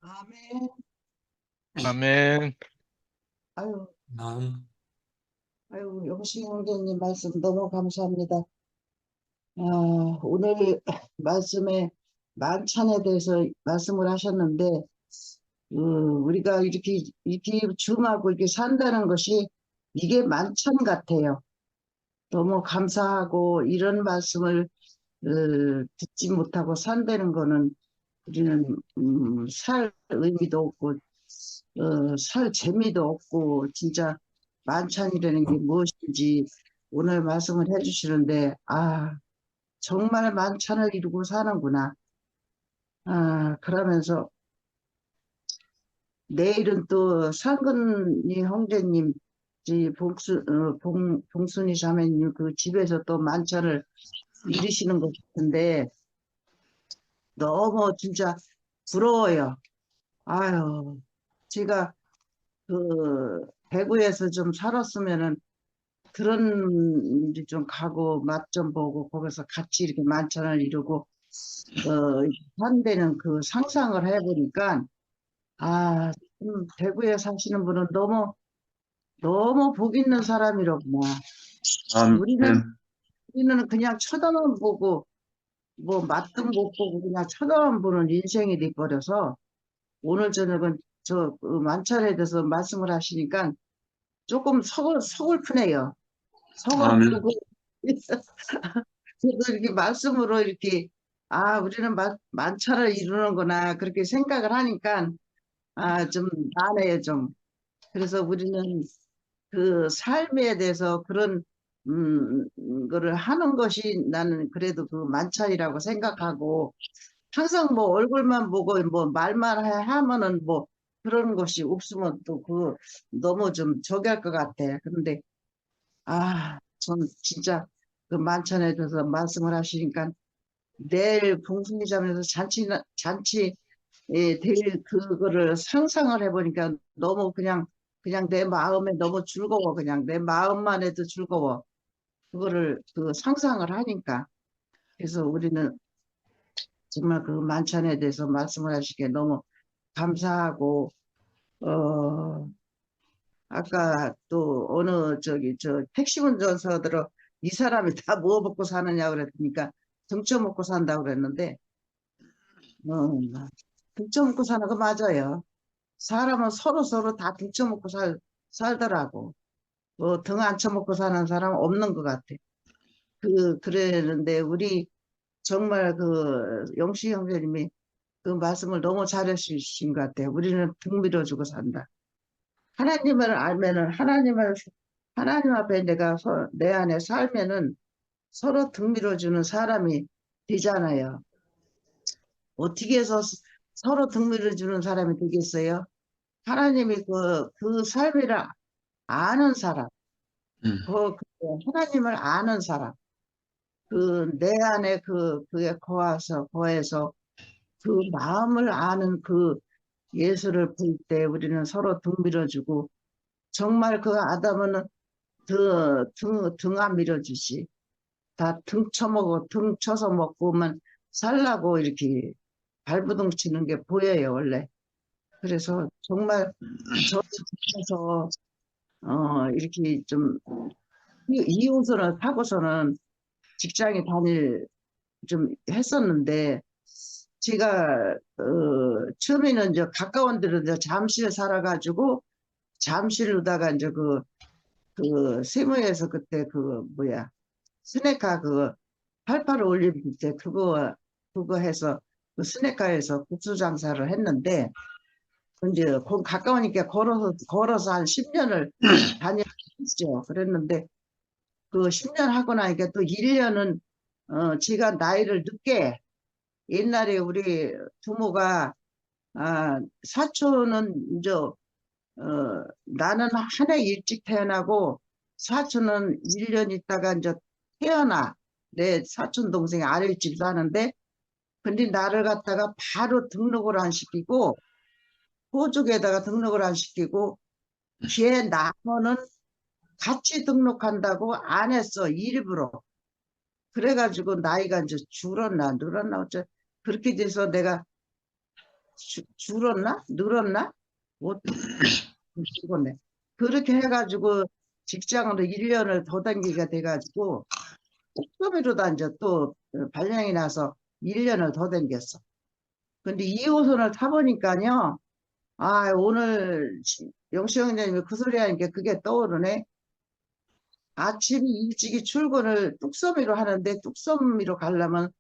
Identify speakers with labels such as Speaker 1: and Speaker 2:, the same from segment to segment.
Speaker 1: 아멘.
Speaker 2: 아멘.
Speaker 1: 아유,
Speaker 3: 남,
Speaker 1: 영신 형제님 말씀 너무 감사합니다. 오늘 말씀에 만찬에 대해서 말씀을 하셨는데, 우리가 이렇게 줌하고 이렇게 산다는 것이 이게 만찬 같아요. 너무 감사하고 이런 말씀을 듣지 못하고 산다는 거는 우리는 살 의미도 없고 살 재미도 없고 진짜 만찬이라는 게 무엇인지 오늘 말씀을 해주시는데 정말 만찬을 이루고 사는구나. 그러면서 내일은 또 상근이 형제님 봉순이 자매님 그 집에서 또 만찬을 이루시는 것 같은데 너무 진짜 부러워요. 아유, 제가 그 대구에서 좀 살았으면은 그런 데 좀 가고 맛 좀 보고 거기서 같이 이렇게 만찬을 이루고 한데는 그 상상을 해보니까 대구에 사시는 분은 너무 너무 복 있는 사람이로구나.
Speaker 3: 아멘.
Speaker 1: 우리는 그냥 쳐다만 보고 뭐 맛도 못 보고 그냥 쳐다만 보는 인생이 돼버려서 오늘 저녁은 그 만찬에 대해서 말씀을 하시니까 조금 서글프네요.
Speaker 3: 아멘.
Speaker 1: 서글프고 저도 이렇게 말씀으로 이렇게 우리는 만찬을 이루는구나 그렇게 생각을 하니까 좀 나네요 좀. 그래서 우리는 그 삶에 대해서 그런 거를 하는 것이 나는 그래도 그 만찬이라고 생각하고 항상 뭐 얼굴만 보고 뭐 말만 하면은 뭐 그런 것이 없으면 또 그 너무 좀 저기 할 것 같아. 그런데 전 진짜 그 만찬에 대해서 말씀을 하시니까 내일 봉숭이장에서 잔치 될 그거를 상상을 해보니까 너무 그냥 내 마음에 너무 즐거워. 그냥 내 마음만 해도 즐거워. 그거를 그 상상을 하니까. 그래서 우리는 정말 그 만찬에 대해서 말씀을 하시기에 너무 감사하고, 어, 아까 또 어느 저 택시 운전사들은 이 사람이 다 뭐 먹고 사느냐 그랬으니까 등쳐 먹고 산다고 그랬는데, 등쳐 먹고 사는 거 맞아요. 사람은 서로 다 등쳐 먹고 살더라고. 뭐 등 안 쳐먹고 사는 사람 없는 것 같아. 그랬는데 우리 정말 그 영시 형제님이 그 말씀을 너무 잘해주신 것 같아요. 우리는 등 밀어주고 산다. 하나님을 알면은 하나님 앞에 내 안에 살면은 서로 등 밀어주는 사람이 되잖아요. 어떻게 해서 서로 등 밀어주는 사람이 되겠어요? 하나님이 그 삶이라 아는 사람, 하나님을 아는 사람, 내 안에 그에 거해서 그 마음을 아는 그 예수를 볼 때 우리는 서로 등 밀어주고 정말 그 아담은 등 안 밀어주지. 다 등 쳐서 먹고만 살라고 이렇게 발버둥 치는 게 보여요, 원래. 그래서 정말 저를 통해서 이렇게 좀 이웃을 하고서는 직장에 좀 했었는데 제가 처음에는 이제 가까운 데로 이제 잠실에 살아가지고 잠실로다가 이제 그 세무에서 그때 스네카 88 올림픽 때 그거 해서 그 스네카에서 국수 장사를 했는데 이제 가까우니까 걸어서 한 10년을 다녔죠. 그랬는데 그 10년 하고 나니까 또 1년은 제가 나이를 늦게 옛날에 우리 부모가 사촌은 이제 나는 한 해 일찍 태어나고 사촌은 1년 있다가 이제 태어나 내 사촌 동생이 아랫집 사는데 근데 나를 갖다가 바로 등록을 안 시키고 호적에다가 등록을 안 시키고 걔 나머는 같이 등록한다고 안 했어 일부러. 그래가지고 나이가 이제 줄었나 늘었나 어째 그렇게 돼서 내가 줄었나? 늘었나? 못 죽었네. 그렇게 해가지고 직장으로 1년을 더 당기게 돼가지고 옥토비로도 이제 또 발령이 나서 1년을 더 당겼어. 근데 2호선을 타보니까요. 아, 오늘 영시 형님이 그 소리 하니까 그게 떠오르네. 아침 일찍이 출근을 뚝섬이로 하는데 뚝섬이로 가려면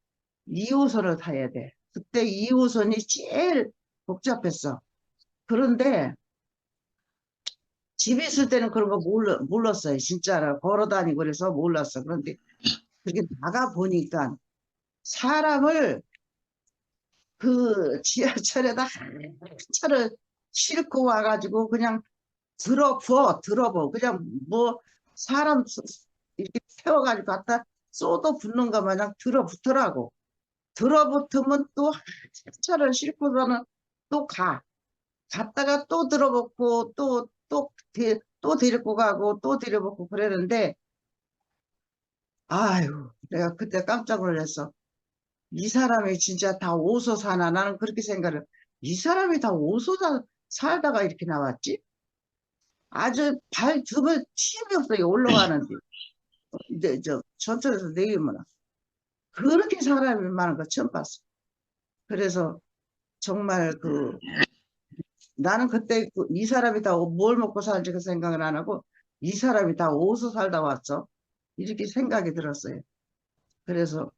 Speaker 1: 2호선을 타야 돼. 그때 2호선이 제일 복잡했어. 그런데 집에 있을 때는 그런 거 몰랐어요. 진짜로. 걸어 다니고 그래서 몰랐어. 그런데 그렇게 나가 보니까 사람을 그 지하철에다 한 차를 싣고 와가지고 그냥 들어버. 그냥 뭐 사람 이렇게 태워가지고 갖다 쏟아 붓는 것 마냥 들어붙더라고. 들어붙으면 또 한 차를 싣고서는 또 가. 갔다가 또 들어붙고 또 데리고 가고 또 데려붙고 그러는데 아유 내가 그때 깜짝 놀랐어. 이 사람이 진짜 다 오서 사나 나는 그렇게 생각을 이 사람이 다 오서 살다가 이렇게 나왔지? 아주 발 두 번 쉼이 없어요. 올라가는데 이제 저 전철에서 내리면 그렇게 사람이 많은 거 처음 봤어. 그래서 정말 나는 그때 이 사람이 다 뭘 먹고 살지 그 생각을 안 하고 이 사람이 다 어디서 살다 왔어? 이렇게 생각이 들었어요. 그래서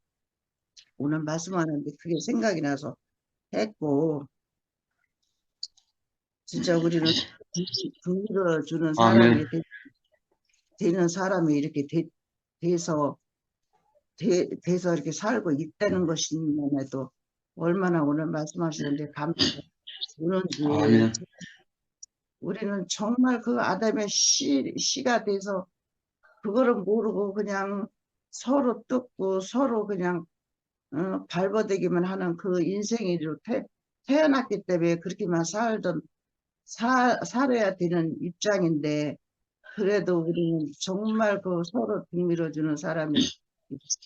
Speaker 1: 오늘 말씀하는데 그게 생각이 나서 했고 진짜 우리는 긍휼을 주는
Speaker 3: 아멘.
Speaker 1: 사람이 되는 사람이 이렇게 돼서 이렇게 살고 있다는 것이만 해도 얼마나 오늘 말씀하시는데 감사가
Speaker 3: 아멘.
Speaker 1: 오는지 우리는 정말 그 아담의 씨가 돼서 그거를 모르고 그냥 서로 뜯고 서로 그냥 발버둥기만 하는 그 인생으로 태어났기 때문에 그렇게만 살아야 되는 입장인데 그래도 우리는 정말 그 서로 등밀어주는 사람이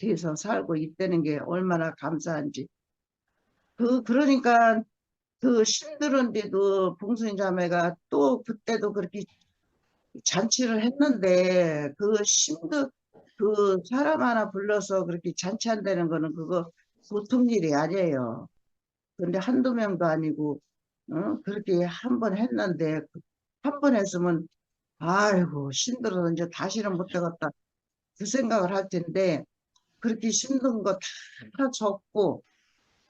Speaker 1: 돼서 살고 있다는 게 얼마나 감사한지 그러니까 그 힘들은데도 봉순이 자매가 또 그때도 그렇게 잔치를 했는데 그 사람 하나 불러서 그렇게 잔치한다는 거는 그거 보통 일이 아니에요. 근데 한두 명도 아니고 그렇게 한 번 했는데 한 번 했으면 아이고 힘들어서 이제 다시는 못 되겠다 그 생각을 할 텐데 그렇게 힘든 거 다 적고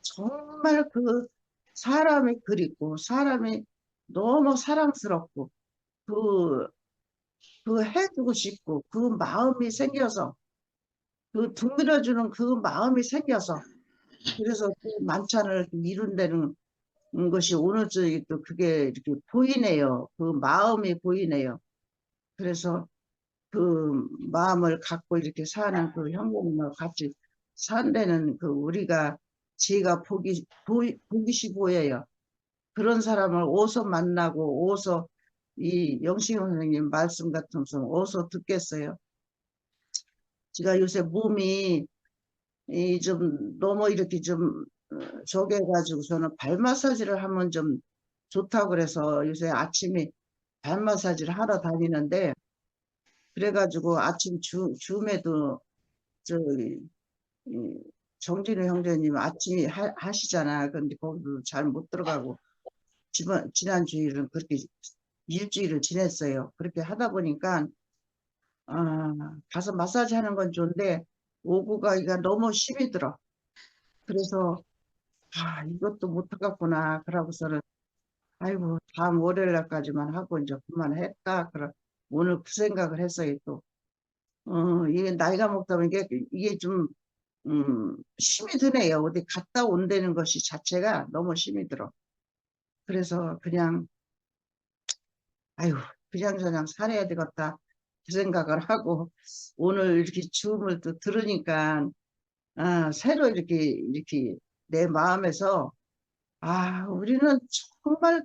Speaker 1: 정말 그 사람이 그립고 사람이 너무 사랑스럽고 그 해주고 싶고 그 마음이 생겨서 그 두드려주는 그 마음이 생겨서 그래서 그 만찬을 이룬다는 것이 오늘 저기 또 그게 이렇게 보이네요. 그 마음이 보이네요. 그래서 그 마음을 갖고 이렇게 사는 그 형님과 같이 산다는 그 우리가 제가 보기시 보여요. 그런 사람을 어디서 만나고 어디서 이 영식 선생님 말씀 같은 거 어디서 듣겠어요. 제가 요새 몸이 좀 너무 이렇게 좀 저게 해가지고서는 발 마사지를 하면 좀 좋다고 그래서 요새 아침에 발 마사지를 하러 다니는데 그래가지고 아침 줌에도 저기 정진우 형제님 아침에 하시잖아. 근데 거기도 잘 못 들어가고 지난 주일은 그렇게 일주일을 지냈어요. 그렇게 하다 보니까 가서 마사지 하는 건 좋은데 오고 가기가 너무 힘이 들어. 그래서 이것도 못하겠구나. 그러고서는 아이고 다음 월요일 날까지만 하고 이제 그만할까. 오늘 그 생각을 했어요. 또 이게 나이가 먹다 보니까 이게 좀 힘이 드네요. 어디 갔다 온다는 것이 자체가 너무 힘이 들어. 그래서 그냥 아이고 그냥 살아야 되겠다 그 생각을 하고 오늘 이렇게 줌을 또 들으니까 새로 이렇게 내 마음에서 우리는 정말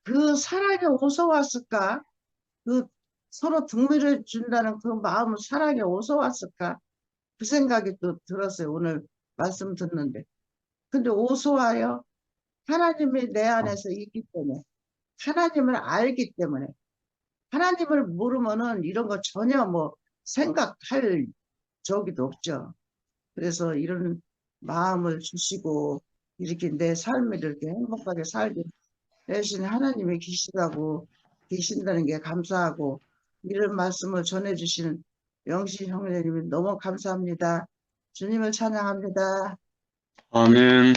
Speaker 1: 그 사랑이 어디서 왔을까? 그 서로 등밀을 준다는 그 마음은 사랑이 어디서 왔을까? 그 생각이 또 들었어요. 오늘 말씀 듣는데. 근데 어디서 와요? 하나님이 내 안에서 있기 때문에, 하나님을 알기 때문에, 하나님을 모르면은 이런 거 전혀 뭐 생각할 적이도 없죠. 그래서 이런 마음을 주시고 이렇게 내 삶을 이렇게 행복하게 살게 대신 하나님이 계신다는 게 감사하고, 이런 말씀을 전해주시는 영신 형제님이 너무 감사합니다. 주님을 찬양합니다.
Speaker 3: 아멘.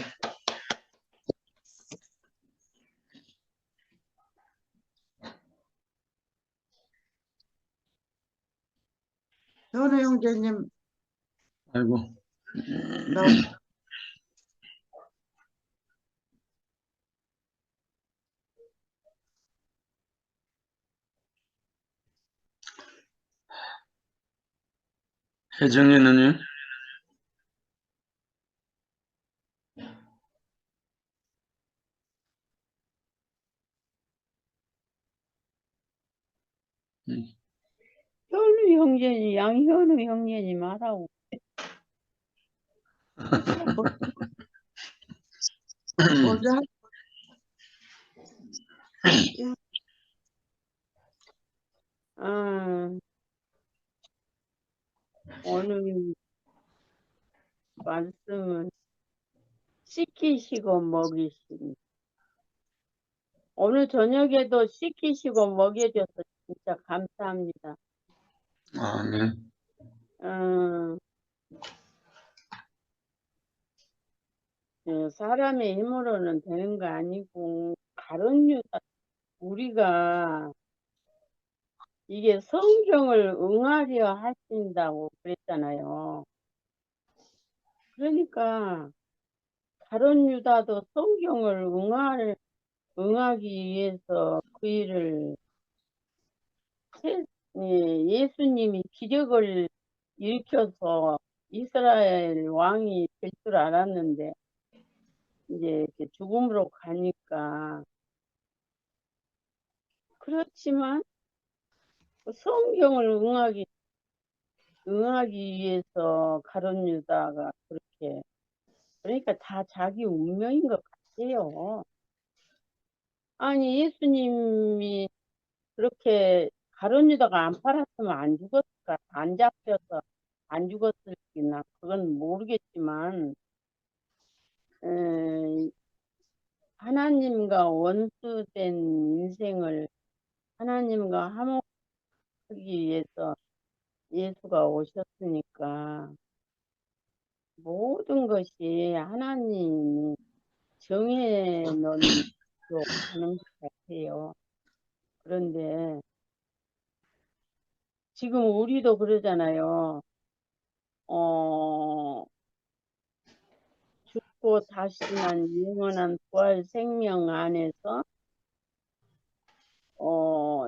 Speaker 1: 현우 형제님,
Speaker 3: 아이고.
Speaker 1: 너
Speaker 3: 혜정이는요?
Speaker 4: 현우 형제니 양현우 형제니 말하고
Speaker 1: 먼저
Speaker 4: 오늘 말씀은 씻기시고 먹이시니 오늘 저녁에도 씻기시고 먹여줘서 진짜 감사합니다.
Speaker 3: 아멘.
Speaker 4: 사람의 힘으로는 되는 거 아니고 다른 유다 우리가 이게 성경을 응하려 하신다고 그랬잖아요. 그러니까 다른 유다도 성경을 응하기 위해서 그 일을 예수님이 기적을 일으켜서 이스라엘 왕이 될 줄 알았는데 이제 이렇게 죽음으로 가니까 그렇지만 성경을 응하기 위해서 가룟 유다가 그렇게 그러니까 다 자기 운명인 것 같아요. 아니 예수님이 그렇게 가룟 유다가 안 팔았으면 안 죽었을까? 안 잡혀서 안 죽었을지나 그건 모르겠지만 하나님과 원수된 인생을 하나님과 화목하기 위해서 예수가 오셨으니까 모든 것이 하나님이 정해놓은 대로 하는 것 같아요. 그런데 지금 우리도 그러잖아요. 죽고 다시 난 영원한 부활 생명 안에서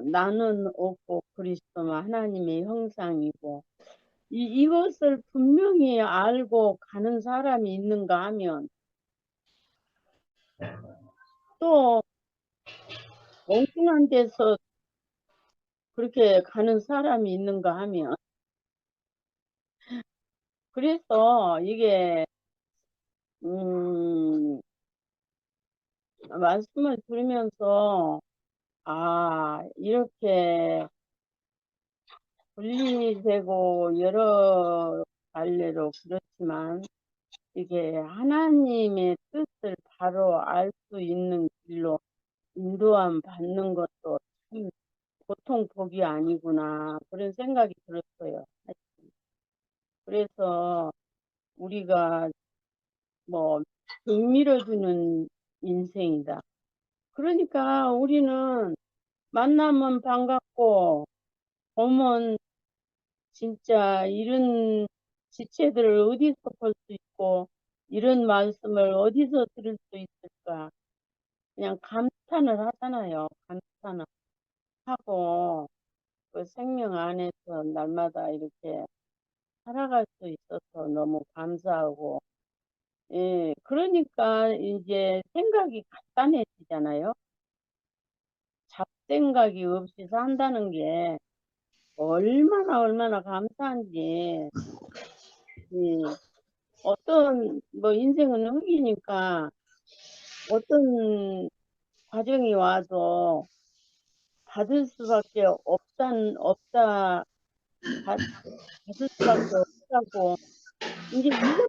Speaker 4: 나는 없고 그리스도만 하나님의 형상이고 이것을 분명히 알고 가는 사람이 있는가 하면 또 엉뚱한 데서 그렇게 가는 사람이 있는가 하면 그래서 이게 말씀을 들으면서 이렇게 분리되고 여러 갈래로 그렇지만 이게 하나님의 뜻을 바로 알 수 있는 길로 인도함 받는 것도 참 보통 복이 아니구나 그런 생각이 들었어요. 그래서 우리가 뭐 밀어주는 인생이다. 그러니까 우리는 만나면 반갑고 보면 진짜 이런 지체들을 어디서 볼 수 있고 이런 말씀을 어디서 들을 수 있을까 그냥 감탄을 하잖아요. 감탄을 하고 그 생명 안에서 날마다 이렇게 살아갈 수 있어서 너무 감사하고 그러니까 이제 생각이 간단해지잖아요. 잡생각이 없이 산다는 게 얼마나 감사한지 어떤 뭐 인생은 흙이니까 어떤 과정이 와서 받을 수밖에 받을 수밖에 없다고. 이제 이것도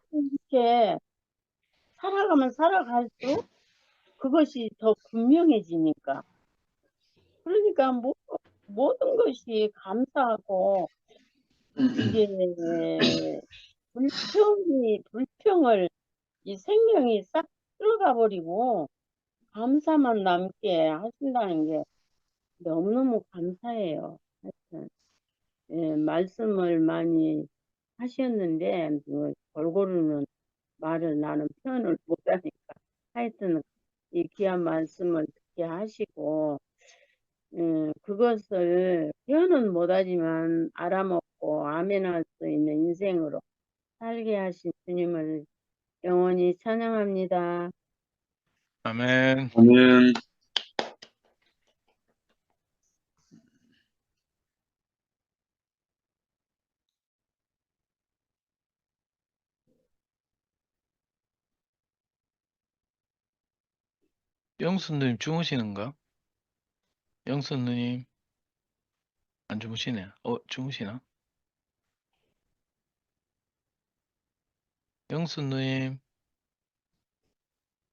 Speaker 4: 이렇게 살아가면 살아갈수록 그것이 더 분명해지니까. 그러니까 모든 것이 감사하고, 이제 불평을, 이 생명이 싹 들어가 버리고 감사만 남게 하신다는 게 너무너무 감사해요. 하여튼, 말씀을 많이 하셨는데, 골고루는 말을 나는 표현을 못하니까. 하여튼, 이 귀한 말씀을 듣게 하시고, 그것을 표현은 못하지만 알아먹고 아멘할 수 있는 인생으로 살게 하신 주님을 영원히 찬양합니다.
Speaker 2: 아멘.
Speaker 3: 아멘.
Speaker 2: 영수님 주무시는가? 영수님 안 주무시네. 주무시나? 영수님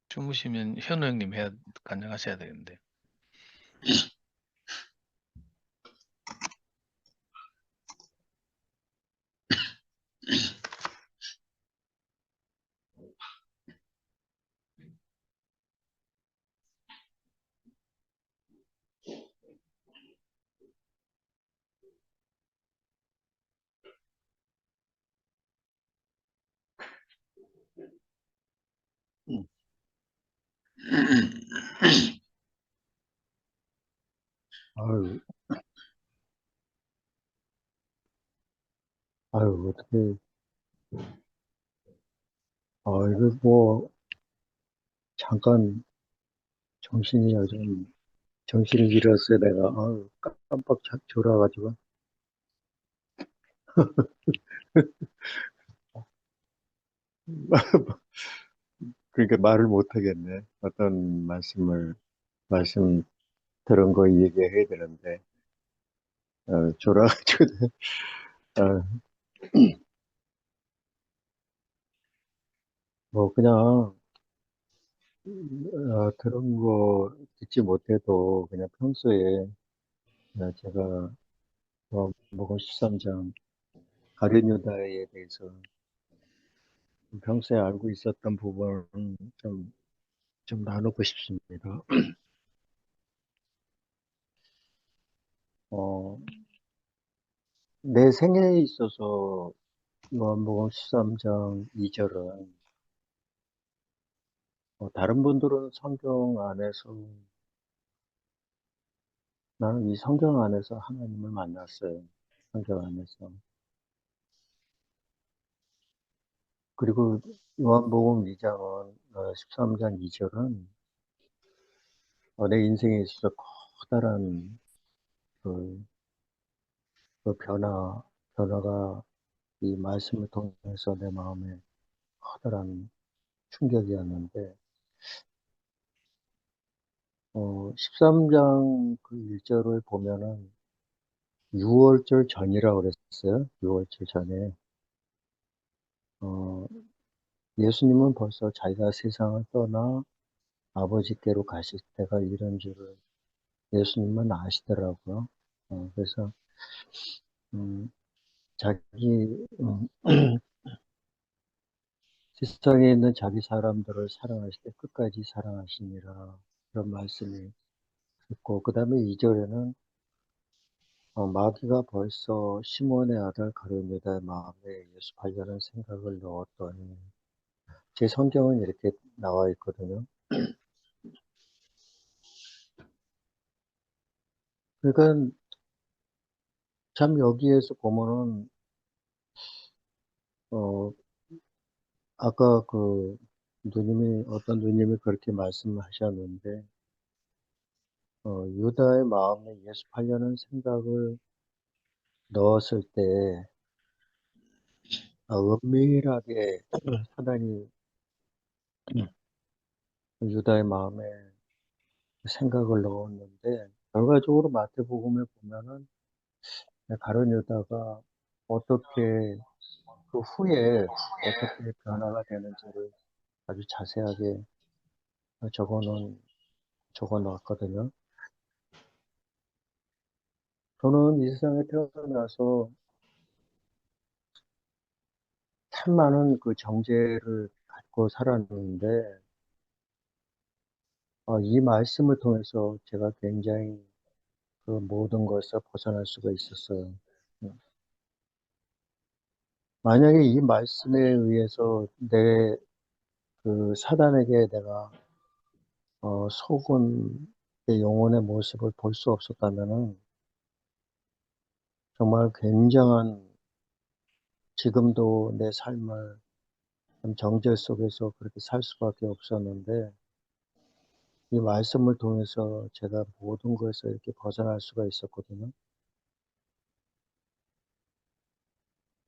Speaker 2: 주무시면 현우 형님 간증하셔야 되는데.
Speaker 5: 아유, 아유, 어떻게, 이거 뭐, 잠깐 정신을 잃었어요, 내가. 깜빡 졸아가지고. 그러니까 말을 못 하겠네. 어떤 말씀 들은 거 얘기해야 되는데, 졸아가지고, 어, 뭐, 그냥, 들은 거 듣지 못해도, 그냥 평소에, 제가, 뭐고 13장, 가룟 유다에 대해서 평소에 알고 있었던 부분을 좀 나누고 싶습니다. 어, 내 생애에 있어서 요한복음 13장 2절은 다른 분들은 성경 안에서 나는 이 성경 안에서 하나님을 만났어요. 성경 안에서. 그리고 요한복음 2장은 13장 2절은 내 인생에 있어서 커다란 그, 그 변화가 이 말씀을 통해서 내 마음에 커다란 충격이었는데 13장 그 1절을 보면은 6월절 전이라고 그랬어요. 6월절 전에. 어, 예수님은 벌써 자기가 세상을 떠나 아버지께로 가실 때가 이런 줄을 예수님은 아시더라고요. 그래서, 음, 자기, 세상에 있는 자기 사람들을 사랑하실 때 끝까지 사랑하시니라. 그런 말씀이 있고, 그 다음에 2절에는 마귀가 벌써 시몬의 아들 가룟유다의 마음에 예수 발견한 생각을 넣었더니 제 성경은 이렇게 나와 있거든요. 그러니까 참 여기에서 보면은 아까 어떤 누님이 그렇게 말씀하셨는데 유다의 마음에 예습하려는 생각을 넣었을 때 은밀하게 사단이 유다의 마음에 생각을 넣었는데, 결과적으로 마태복음에 보면은 가룟 유다가 어떻게 그 후에 어떻게 변화가 되는지를 아주 자세하게 적어 놓았거든요. 저는 이 세상에 태어나서 참 많은 그 정죄를 갖고 살았는데, 이 말씀을 통해서 제가 굉장히 그 모든 것에서 벗어날 수가 있었어요. 음. 만약에 이 말씀에 의해서 내 그 사단에게 내가 속은 내 영혼의 모습을 볼 수 없었다면은 정말 굉장한 지금도 내 삶을 좀 정죄 속에서 그렇게 살 수밖에 없었는데 이 말씀을 통해서 제가 모든 것에서 이렇게 벗어날 수가 있었거든요.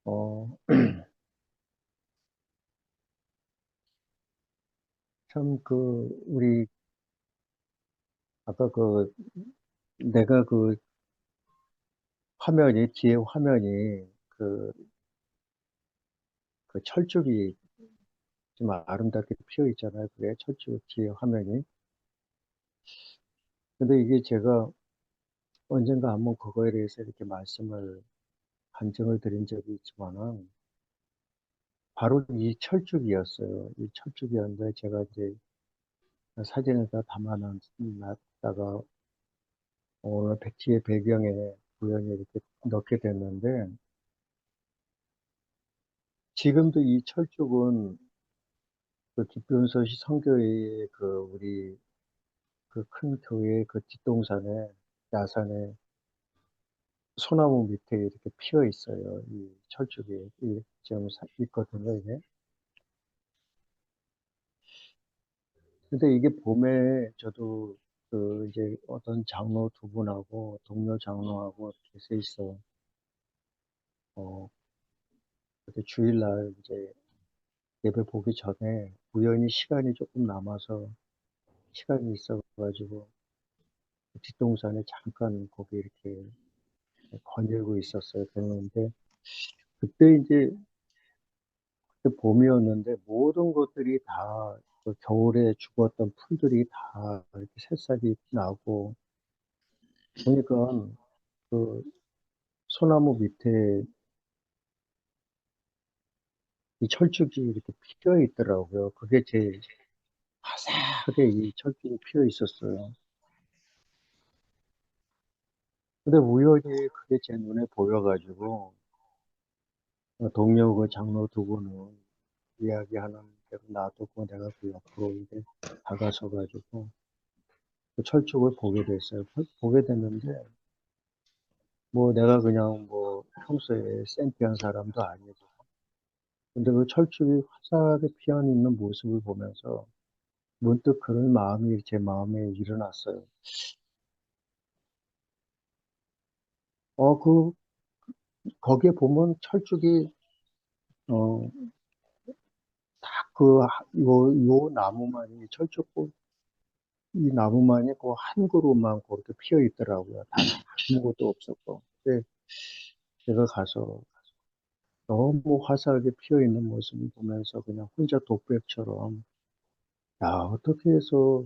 Speaker 5: 어, 참 우리 아까 내가 뒤에 화면이 그 철쭉이 좀 아름답게 피어 있잖아요. 그게 철쭉 뒤에 화면이. 근데 이게 제가 언젠가 한번 그거에 대해서 이렇게 간증을 드린 적이 있지만은 바로 이 철쭉이었어요. 이 철쭉이었는데 제가 이제 사진에다 담아놨다가 오늘 백지의 배경에 우연히 이렇게 넣게 됐는데 지금도 이 철쭉은 그 기쁨소시 성교회의 우리 그 큰 교회 그 뒷동산에 야산에 소나무 밑에 이렇게 피어 있어요. 이 철쭉이 지금 있거든요, 이게. 근데 이게 봄에 저도 이제 어떤 장로 두 분하고 동료 장로하고 이렇게 셋이서 어 그때 주일날 이제 예배 보기 전에 우연히 시간이 조금 남아서 시간이 있어가지고 뒷동산에 잠깐 거기 이렇게 거닐고 있었어요. 그랬는데 그때 이제 그때 봄이었는데 모든 것들이 다그 겨울에 죽었던 풀들이 다 이렇게 새싹이 나고 보니까 그 소나무 밑에 이 철쭉이 이렇게 피어 있더라고요. 그게 제일 화사하게 이 철쭉이 피어 있었어요. 근데 우연히 그게 제 눈에 보여가지고 동료 그 장로 두 분은 이야기하는 대로 놔두고 내가 그 옆으로 이제 다가서가지고 그 철쭉을 보게 됐어요. 보게 됐는데 뭐 내가 그냥 뭐 평소에 센티한 사람도 아니고 근데 그 철쭉이 화사하게 피어 있는 모습을 보면서 문득 그런 마음이 제 마음에 일어났어요. 거기에 보면 철쭉이 어, 요 나무만이 철쭉꽃 이 나무만이 한 그루만 그렇게 피어 있더라고요. 다른 아무것도 없었고. 근데 제가 가서 너무 화사하게 피어 있는 모습을 보면서 그냥 혼자 독백처럼 야, 어떻게 해서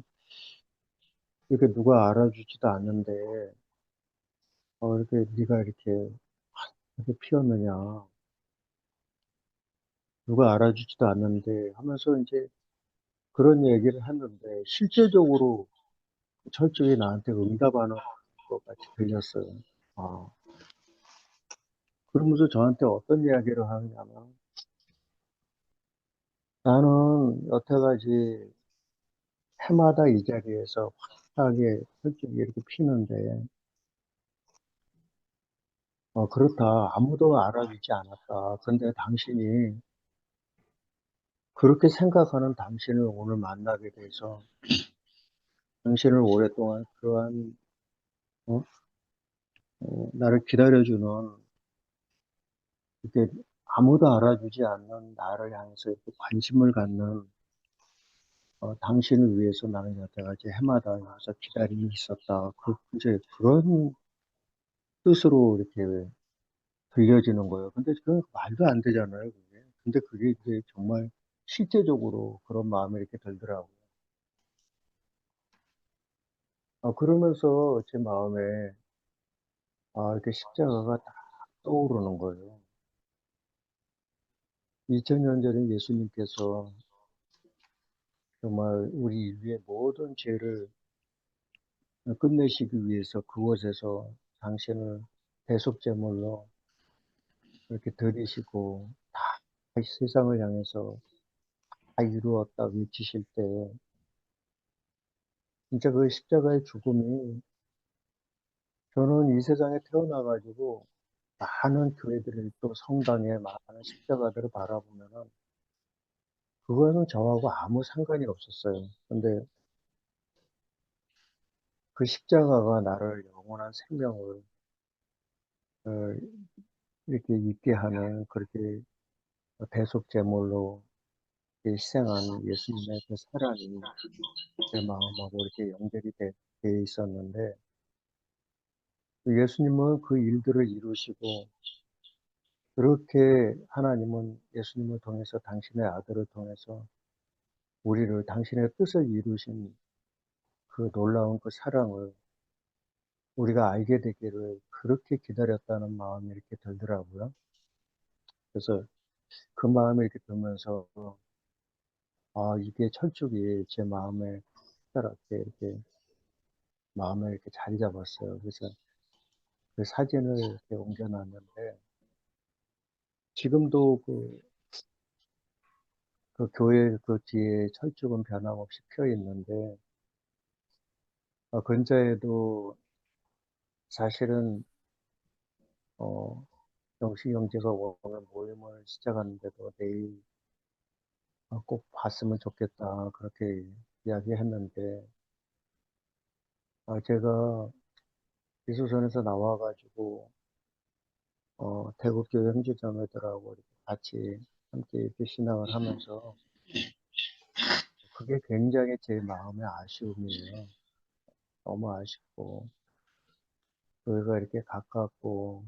Speaker 5: 이렇게 누가 알아주지도 않는데 이렇게 네가 이렇게 피었느냐. 누가 알아주지도 않는데 하면서 이제 그런 얘기를 했는데 실제적으로 철저히 나한테 응답하는 것 같이 들렸어요. 아, 그러면서 저한테 어떤 이야기를 하냐면 나는 여태까지 해마다 이 자리에서 화사하게 철쭉이 이렇게 피는데 그렇다. 아무도 알아주지 않았다. 근데 당신이 그렇게 생각하는 당신을 오늘 만나게 돼서 당신을 오랫동안 그러한 어? 나를 기다려주는 이렇게 아무도 알아주지 않는 나를 향해서 이렇게 관심을 갖는 당신을 위해서 나는 여태까지 해마다 여기서 기다리고 있었다. 이제 그런 뜻으로 이렇게 들려지는 거예요. 근데 그건 말도 안 되잖아요, 그게. 근데 그게 이제 정말 실제적으로 그런 마음이 이렇게 들더라고요. 그러면서 제 마음에, 이렇게 십자가가 딱 떠오르는 거예요. 2000년 전에 예수님께서 정말 우리 인류의 모든 죄를 끝내시기 위해서 그곳에서 당신을 대속제물로 이렇게 드리시고 다 세상을 향해서 다 이루었다 외치실 때 진짜 그 십자가의 죽음이 저는 이 세상에 태어나가지고 많은 교회들을 또 성당에 많은 십자가들을 바라보면은 그거는 저하고 아무 상관이 없었어요. 근데 그 십자가가 나를 영원한 생명을 어, 이렇게 있게 하는 그렇게 대속 제물로 희생한 예수님의 그 사랑이 제 마음하고 이렇게 연결이 돼 있었는데 예수님은 그 일들을 이루시고 그렇게 하나님은 예수님을 통해서 당신의 아들을 통해서 우리를 당신의 뜻을 이루신 그 놀라운 그 사랑을 우리가 알게 되기를 그렇게 기다렸다는 마음이 이렇게 들더라고요. 그래서 그 마음이 이렇게 들면서 이게 철쭉이 제 마음에 특별하게 이렇게 마음에 이렇게 자리 잡았어요. 그래서 그 사진을 이렇게 옮겨놨는데 지금도 그 교회 그 뒤에 철쭉은 변함없이 펴 있는데 근자에도 사실은 영식 형제가 오늘 모임을 시작하는데도 내일 꼭 봤으면 좋겠다 그렇게 이야기했는데 제가 기수선에서 나와가지고 대국교회 형제자매들하고 이렇게 같이 함께 이렇게 신앙을 하면서 그게 굉장히 제 마음의 아쉬움이에요. 너무 아쉽고 교회가 이렇게 가깝고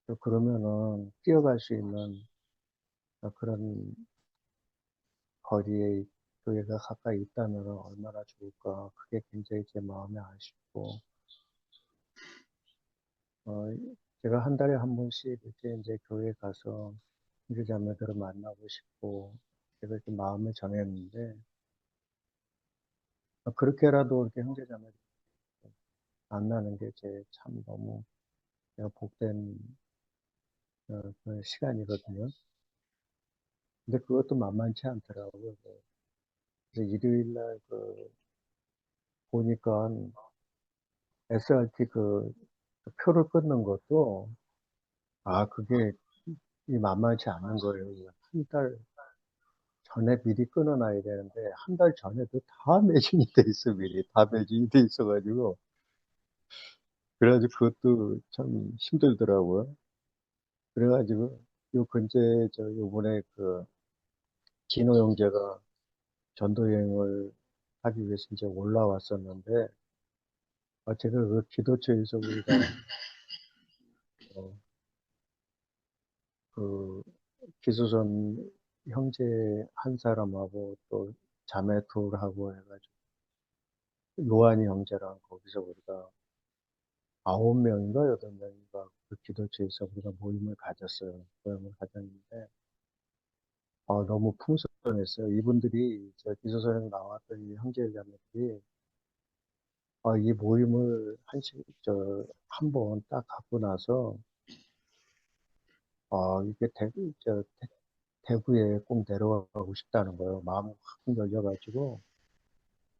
Speaker 5: 또 그러면은 뛰어갈 수 있는 그런 거리에 교회가 가까이 있다면 얼마나 좋을까. 그게 굉장히 제 마음이 아쉽고 어, 제가 한 달에 한 번씩 이렇게 이제 교회 가서 형제자매들을 만나고 싶고 제가 이렇게 마음을 정했는데 그렇게라도 이렇게 형제자매들 만나는 게 제 참 너무 내가 복된 그 시간이거든요. 근데 그것도 만만치 않더라고요. 그래서 일요일 날 보니까 SRT 그 표를 끊는 것도 그게 이 만만치 않은 거예요. 한 달 전에 미리 끊어놔야 되는데 한 달 전에도 다 매진이 돼 있어 미리 다 매진이 돼 있어가지고 그래가지고 그것도 참 힘들더라고요. 그래가지고 요 근처에 저 요번에 그 진호 형제가 전도 여행을 하기 위해서 이제 올라왔었는데 제가 그 기도처에서 우리가 어, 그 기수선 형제 한 사람하고 또 자매 둘하고 해가지고 요한이 형제랑 거기서 우리가 9명인가 8명인가 그 기도처에서 우리가 모임을 가졌어요. 모임을 가졌는데 너무 풍성했어요. 이분들이 저 기수선에 나왔던 이 형제자매들이 이 모임을 한 번 딱 갖고 나서 이게 대구에 꼭 내려가고 싶다는 거예요. 마음이 확 열려가지고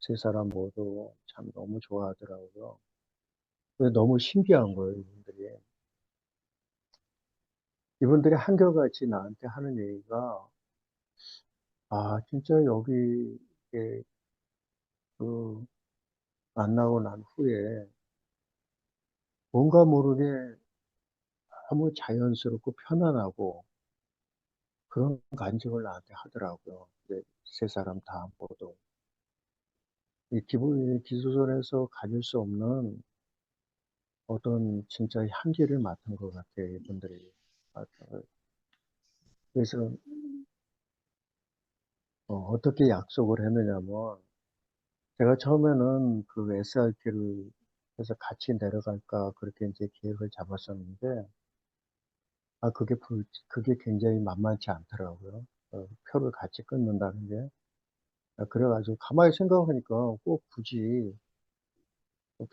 Speaker 5: 세 사람 모두 참 너무 좋아하더라고요. 그래서 너무 신기한 거예요, 이분들이. 이분들이 한결같이 나한테 하는 얘기가, 진짜 여기, 이렇게, 그, 만나고 난 후에, 뭔가 모르게 너무 자연스럽고 편안하고, 그런 간증을 나한테 하더라고요. 세 사람 다 모두. 이 기도선에서 가질 수 없는 어떤 진짜 향기를 맡은 것 같아요, 이분들이. 아, 그래서 어떻게 약속을 했느냐면, 제가 처음에는 그 SRT를 해서 같이 내려갈까 그렇게 이제 계획을 잡았었는데, 그게 굉장히 만만치 않더라고요. 표를 같이 끊는다는 게. 그래가지고 가만히 생각하니까 꼭 굳이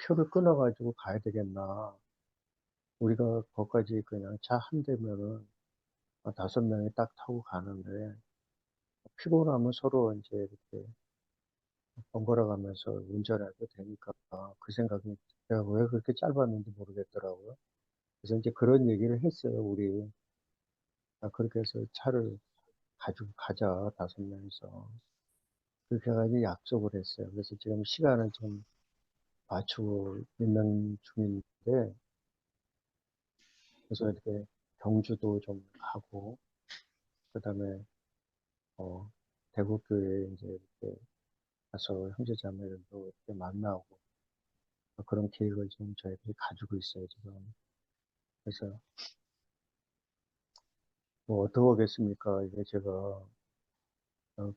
Speaker 5: 표를 끊어가지고 가야 되겠나. 우리가 거기까지 그냥 차 한 대면은 5명이 딱 타고 가는데, 피곤하면 서로 이제 이렇게 번갈아 가면서 운전해도 되니까 그 생각이 제가 왜 그렇게 짧았는지 모르겠더라고요. 그래서 이제 그런 얘기를 했어요, 우리. 그렇게 해서 차를 가지고 가자, 5명이서. 그렇게 해가지고 약속을 했어요. 그래서 지금 시간을 좀 맞추고 있는 중인데, 그래서 이렇게 경주도 좀 가고, 그 다음에, 대구교회에 이제 이렇게 가서 형제자매들도 이렇게 만나고, 그런 계획을 좀 저희들이 가지고 있어요, 지금. 그래서, 뭐, 어떡하겠습니까? 이게 제가,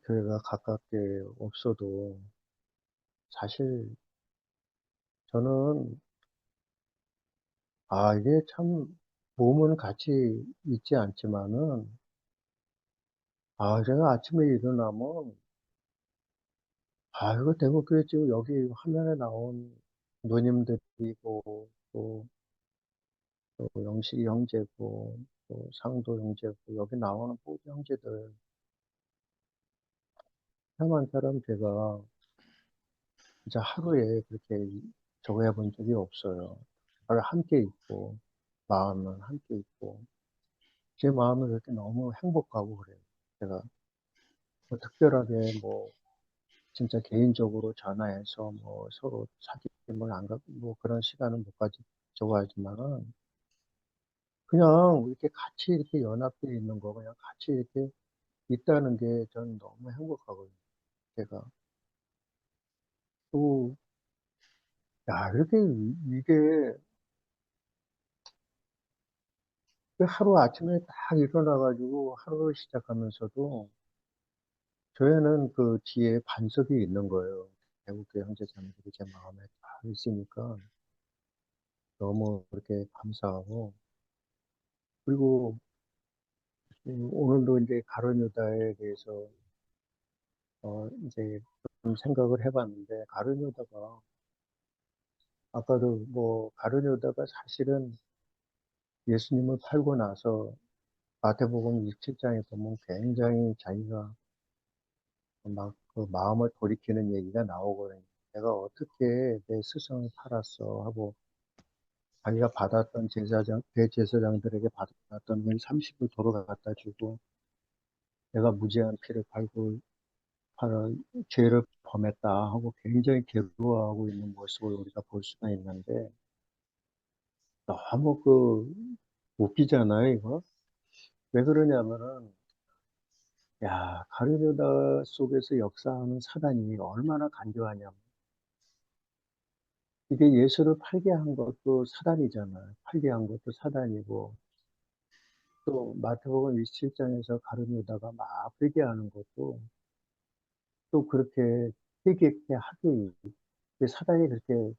Speaker 5: 교회가 가깝게 없어도, 사실, 저는, 이게 참, 몸은 같이 있지 않지만은, 제가 아침에 일어나면, 이거 대구교회 지금 여기 화면에 나온 누님들이고, 또 영식이 형제고, 또 상도 형제고, 여기 나오는 모든 형제들, 형한테는 제가 진짜 하루에 그렇게 저거 해본 적이 없어요. 바로 함께 있고, 마음은 함께 있고, 제 마음은 그렇게 너무 행복하고 그래요. 제가 뭐 특별하게 뭐, 진짜 개인적으로 전화해서 뭐 서로 사귐을 안 갖고 뭐 그런 시간은 못 가지고 하지만은 그냥 이렇게 같이 이렇게 연합되어 있는 거 그냥 같이 이렇게 있다는 게 저는 너무 행복하거든요. 제가 또, 야, 이렇게 이게 하루 아침에 딱 일어나가지고 하루를 시작하면서도 저에는 그 뒤에 반석이 있는 거예요. 대국교 형제자매들이 제 마음에 다 있으니까 너무 그렇게 감사하고 그리고 오늘도 이제 가룟 유다에 대해서 이제 좀 생각을 해봤는데 가룟 유다가 아까도 뭐 가룟 유다가 사실은 예수님을 팔고 나서 마태복음 27장에 보면 굉장히 자기가 막 그 마음을 돌이키는 얘기가 나오거든요. 내가 어떻게 내 스승을 팔았어 하고 자기가 받았던 대제사장들에게 받았던 건 30을 도로 갖다 주고 내가 무죄한 피를 팔아 죄를 범했다 하고 굉장히 괴로워하고 있는 모습을 우리가 볼 수가 있는데 너무 웃기잖아요, 이거. 왜 그러냐면은 가룟유다 속에서 역사하는 사단이 얼마나 간교하냐면 이게 예수를 팔게 한 것도 사단이잖아요. 팔게 한 것도 사단이고 또 마태복음 27장에서 가룟유다가 막 회개하는 것도 또 그렇게 회개케 하기 사단이 그렇게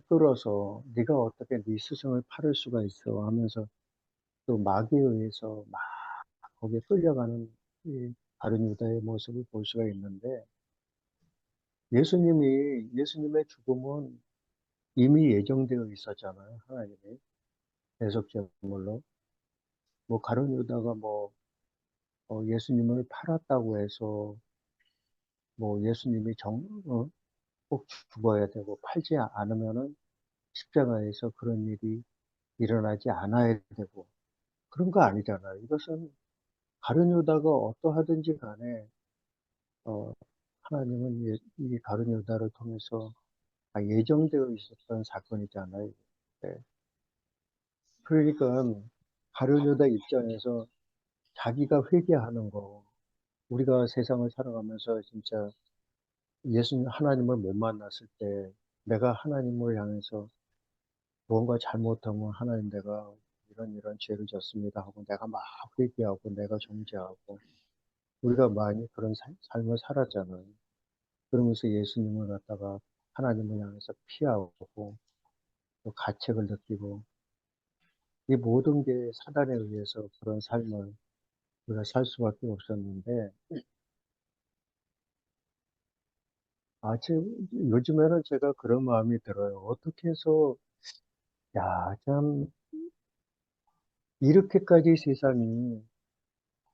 Speaker 5: 끌어서 네가 어떻게 네 스승을 팔을 수가 있어 하면서 또 마귀에 의해서 막 거기에 끌려가는 이 가룟유다의 모습을 볼 수가 있는데 예수님의 죽음은 이미 예정되어 있었잖아요. 하나님이 대속제물로 뭐 가룟유다가 예수님을 팔았다고 해서 뭐 예수님이 꼭 죽어야 되고 팔지 않으면은 십자가에서 그런 일이 일어나지 않아야 되고 그런 거 아니잖아요. 이것은 가룟유다가 어떠하든지 간에 어, 하나님은 이 가룟유다를 통해서 예정되어 있었던 사건이잖아요. 네. 그러니까 가룟유다 입장에서 자기가 회개하는 거 우리가 세상을 살아가면서 진짜 예수님 하나님을 못 만났을 때 내가 하나님을 향해서 무언가 잘못하면 하나님 내가 이런 죄를 졌습니다 하고 내가 막 회개하고 내가 정죄하고 우리가 많이 그런 삶을 살았잖아요. 그러면서 예수님을 갖다가 하나님을 향해서 피하고 또 가책을 느끼고 이 모든 게 사단에 의해서 그런 삶을 우리가 살 수밖에 없었는데 요즘에는 제가 그런 마음이 들어요. 어떻게 해서 야, 참 이렇게까지 세상이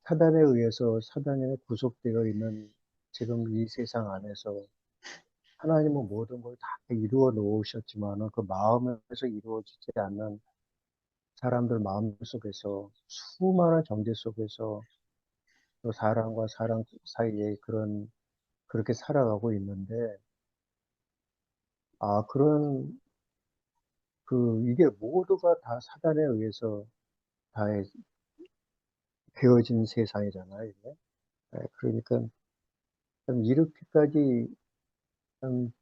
Speaker 5: 사단에 의해서 사단에 구속되어 있는 지금 이 세상 안에서 하나님은 모든 걸 다 이루어 놓으셨지만은 그 마음에서 이루어지지 않는 사람들 마음 속에서 수많은 정제 속에서 또 사람과 사람 사이에 그렇게 살아가고 있는데 그런 이게 모두가 다 사단에 의해서 다 되어진 세상이잖아요, 이게. 그러니까 참 이렇게까지 참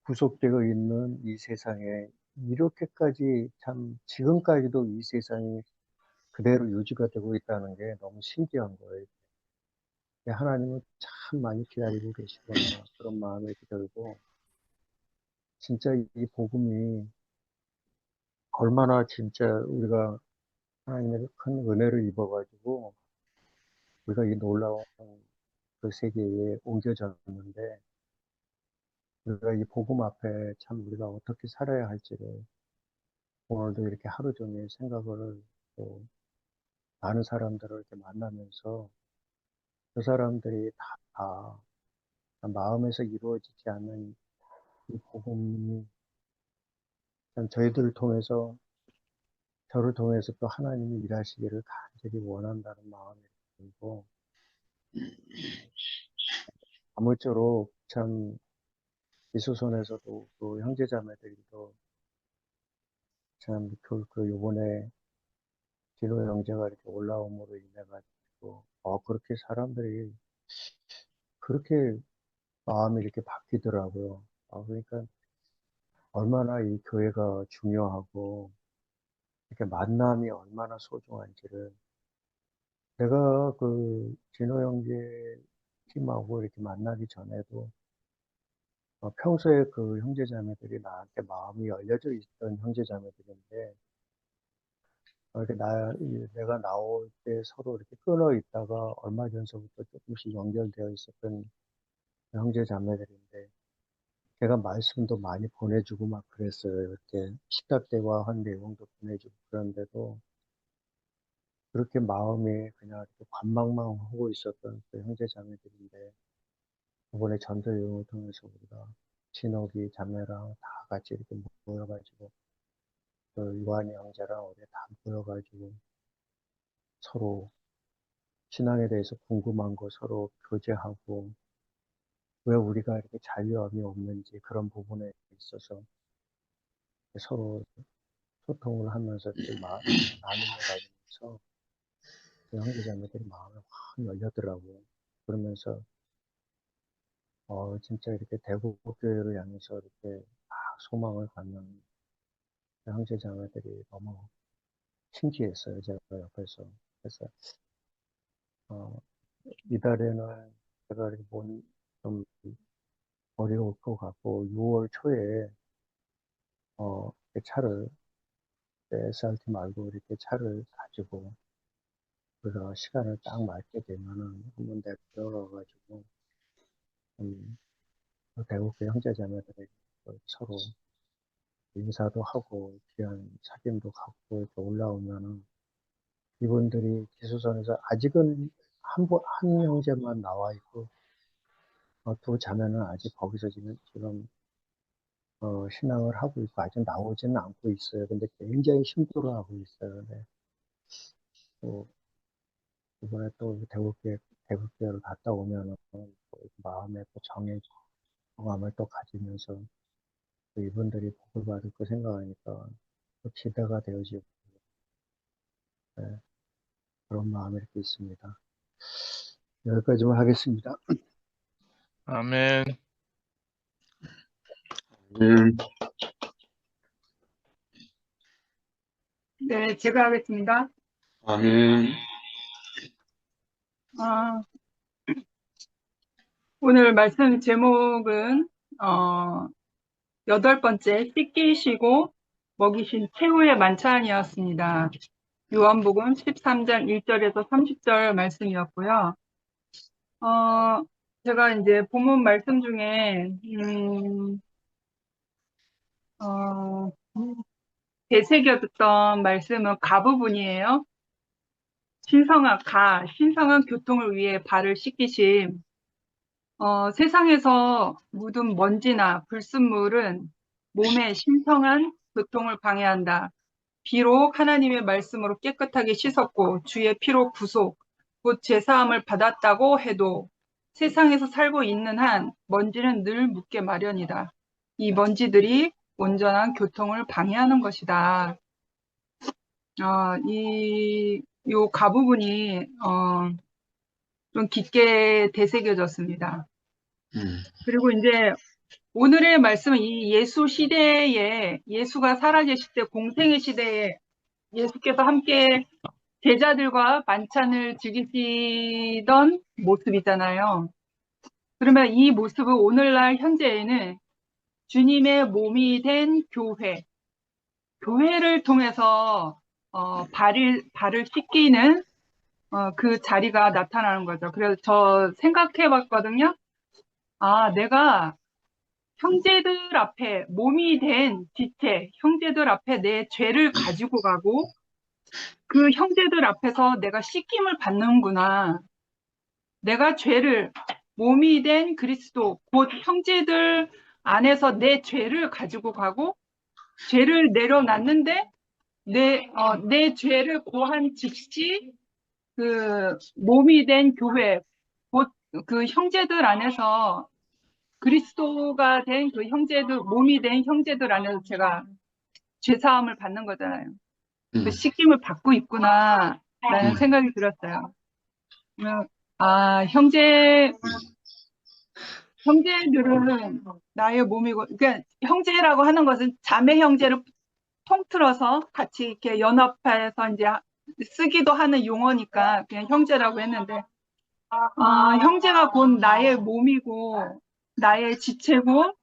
Speaker 5: 구속되어 있는 이 세상에 이렇게까지 참 지금까지도 이 세상이 그대로 유지가 되고 있다는 게 너무 신기한 거예요. 하나님은 참 많이 기다리고 계시구나 그런 마음이 이렇게 들고 진짜 이 복음이 얼마나 진짜 우리가 하나님의 큰 은혜를 입어가지고 우리가 이 놀라운 그 세계에 옮겨졌는데 우리가 이 복음 앞에 참 우리가 어떻게 살아야 할지를 오늘도 이렇게 하루 종일 생각을 또 많은 사람들을 이렇게 만나면서 그 사람들이 다 마음에서 이루어지지 않는 이 복음이 참 저희들을 통해서 저를 통해서 또 하나님이 일하시기를 간절히 원한다는 마음이 들고 아무쪼록 참 이수선에서도 그 형제자매들도 참 요번에 진호 형제가 이렇게 올라옴으로 인해 가지고 그렇게 사람들이 그렇게 마음이 이렇게 바뀌더라고요. 그러니까 얼마나 이 교회가 중요하고 이렇게 만남이 얼마나 소중한지를 내가 진호 형제 팀하고 이렇게 만나기 전에도 평소에 그 형제자매들이 나한테 마음이 열려져 있던 형제자매들인데 이렇게 내가 나올 때 서로 이렇게 끊어 있다가 얼마 전서부터 조금씩 연결되어 있었던 형제자매들인데 제가 말씀도 많이 보내주고 막 그랬어요. 이렇게 식탁 대화한 내용도 보내주고 그런데도 그렇게 마음이 그냥 이렇게 관망만 하고 있었던 그 형제자매들인데 이번에 전도여행을 통해서 우리가 진옥이 자매랑 다 같이 이렇게 모여가지고 또 유한이 형제랑 우리 다 모여가지고 서로 신앙에 대해서 궁금한 거 서로 교제하고 왜 우리가 이렇게 자유함이 없는지 그런 부분에 있어서 서로 소통을 하면서 이렇게 나눔을 가지면서 그 형제자매들이 마음이 확 열렸더라고요. 그러면서 진짜 이렇게 대국교회를 향해서 이렇게 막 소망을 갖는 그 형제자매들이 너무 신기했어요. 제가 옆에서. 그래서 이달에는 제가 이렇게 좀 어려울 것 같고 6월 초에 차를 SRT 말고 이렇게 차를 가지고 그래서 시간을 딱 맞게 되면은 한번 내려가가지고 대국교 형제자매들에게 서로 인사도 하고 귀한 사귐도 갖고 이렇게 올라오면은 이분들이 기수선에서 아직은 한 형제만 나와 있고 두 자매는 아직 거기서 지금 신앙을 하고 있고 아직 나오지는 않고 있어요. 근데 굉장히 힘들어하고 있어요. 네. 또 이번에 또 대국교회를 갔다 오면은 또 마음에 또 정감을 또 가지면서 또 이분들이 복을 받을 거 생각하니까 또 기대가 되어지고 네, 그런 마음이 이렇게 있습니다. 여기까지만 하겠습니다.
Speaker 2: 아멘.
Speaker 3: 아멘.
Speaker 6: 네, 제가 하겠습니다.
Speaker 3: 아멘.
Speaker 6: 아, 오늘 말씀 제목은, 8번째, 씻기시고 먹이신 최후의 만찬이었습니다. 요한복음 13장 1절에서 30절 말씀이었고요. 제가 이제 본문 말씀 중에, 되새겼던 말씀은 가 부분이에요. 신성한 교통을 위해 발을 씻기심. 세상에서 묻은 먼지나 불순물은 몸의 신성한 교통을 방해한다. 비록 하나님의 말씀으로 깨끗하게 씻었고 주의 피로 구속, 곧 제사함을 받았다고 해도 세상에서 살고 있는 한 먼지는 늘 묻게 마련이다. 이 먼지들이 온전한 교통을 방해하는 것이다. 요 가부분이 좀 깊게 되새겨졌습니다. 그리고 이제 오늘의 말씀은 이 예수 시대에, 예수가 살아계실 때 공생의 시대에 예수께서 함께 제자들과 만찬을 즐기시던 모습이잖아요. 그러면 이 모습은 오늘날 현재에는 주님의 몸이 된 교회를 통해서 발을 씻기는 그 자리가 나타나는 거죠. 그래서 저 생각해 봤거든요. 내가 형제들 앞에 몸이 된 지체, 형제들 앞에 내 죄를 가지고 가고 그 형제들 앞에서 내가 씻김을 받는구나. 내가 몸이 된 그리스도, 곧 형제들 안에서 내 죄를 가지고 가고 죄를 내려놨는데 내 죄를 고한 즉시 그 몸이 된 교회, 곧 그 형제들 안에서 그리스도가 된 그 형제들, 몸이 된 형제들 안에서 제가 죄사함을 받는 거잖아요. 그 씻김을 받고 있구나 라는 생각이 들었어요. 형제들은 나의 몸이고, 그러니까 형제라고 하는 것은 자매 형제를 통틀어서 같이 이렇게 연합해서 이제 쓰기도 하는 용어니까 그냥 형제라고 했는데, 형제가 곧 나의 몸이고 나의 지체고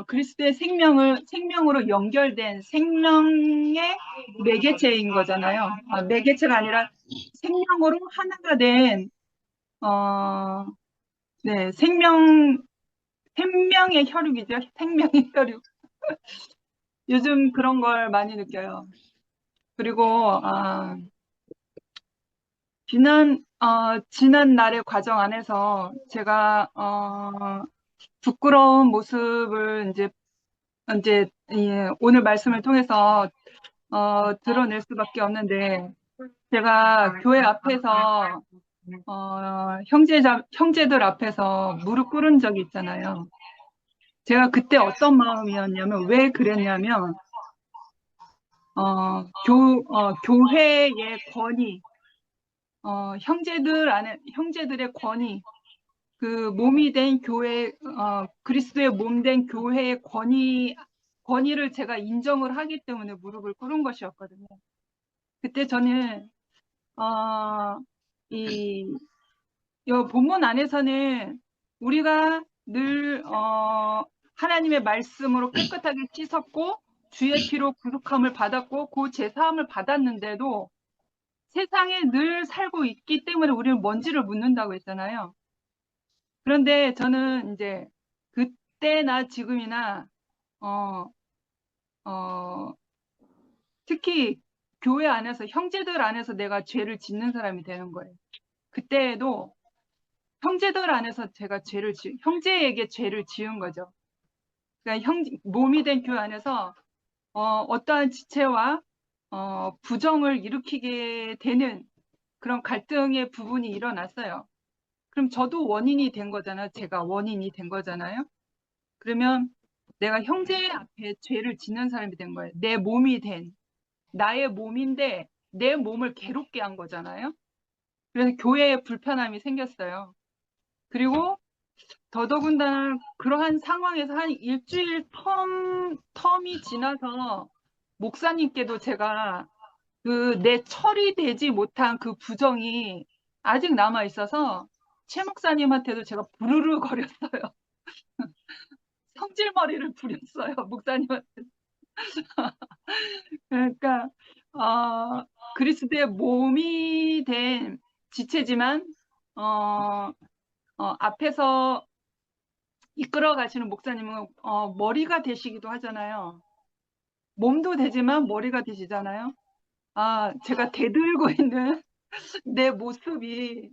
Speaker 6: 그리스도의 생명으로 연결된 생명의 매개체인 거잖아요. 매개체가 아니라 생명으로 하나가 된 네, 생명의 혈육이죠. 생명의 혈육. 요즘 그런 걸 많이 느껴요. 그리고 지난 날의 과정 안에서 제가 부끄러운 모습을 이제 오늘 말씀을 통해서 드러낼 수밖에 없는데, 제가 교회 앞에서 형제들 앞에서 무릎 꿇은 적이 있잖아요. 제가 그때 어떤 마음이었냐면, 왜 그랬냐면 교회의 권위, 형제들의 권위, 그 몸이 된 교회, 그리스도의 몸 된 교회의 권위를 제가 인정을 하기 때문에 무릎을 꿇은 것이었거든요. 그때 저는 이 본문 안에서는 우리가 늘 하나님의 말씀으로 깨끗하게 씻었고 주의 피로 구속함을 받았고 그 제사함을 받았는데도 세상에 늘 살고 있기 때문에 우리는 먼지를 묻는다고 했잖아요. 그런데 저는 이제 그때나 지금이나 특히 교회 안에서, 형제들 안에서 내가 죄를 짓는 사람이 되는 거예요. 그때에도 형제들 안에서 제가 형제에게 죄를 지은 거죠. 그러니까 몸이 된 교회 안에서 어떠한 지체와 부정을 일으키게 되는 그런 갈등의 부분이 일어났어요. 그럼 저도 원인이 된 거잖아요. 제가 원인이 된 거잖아요. 그러면 내가 형제 앞에 죄를 짓는 사람이 된 거예요. 내 몸이 된, 나의 몸인데 내 몸을 괴롭게 한 거잖아요. 그래서 교회에 불편함이 생겼어요. 그리고 더더군다나 그러한 상황에서 한 일주일 텀이 지나서 목사님께도 제가 그 내 처리되지 못한 그 부정이 아직 남아 있어서 최 목사님한테도 제가 부르르 거렸어요. 성질머리를 부렸어요, 목사님한테. 그러니까 그리스도의 몸이 된 지체지만 앞에서 이끌어 가시는 목사님은 머리가 되시기도 하잖아요. 몸도 되지만 머리가 되시잖아요. 제가 대들고 있는 내 모습이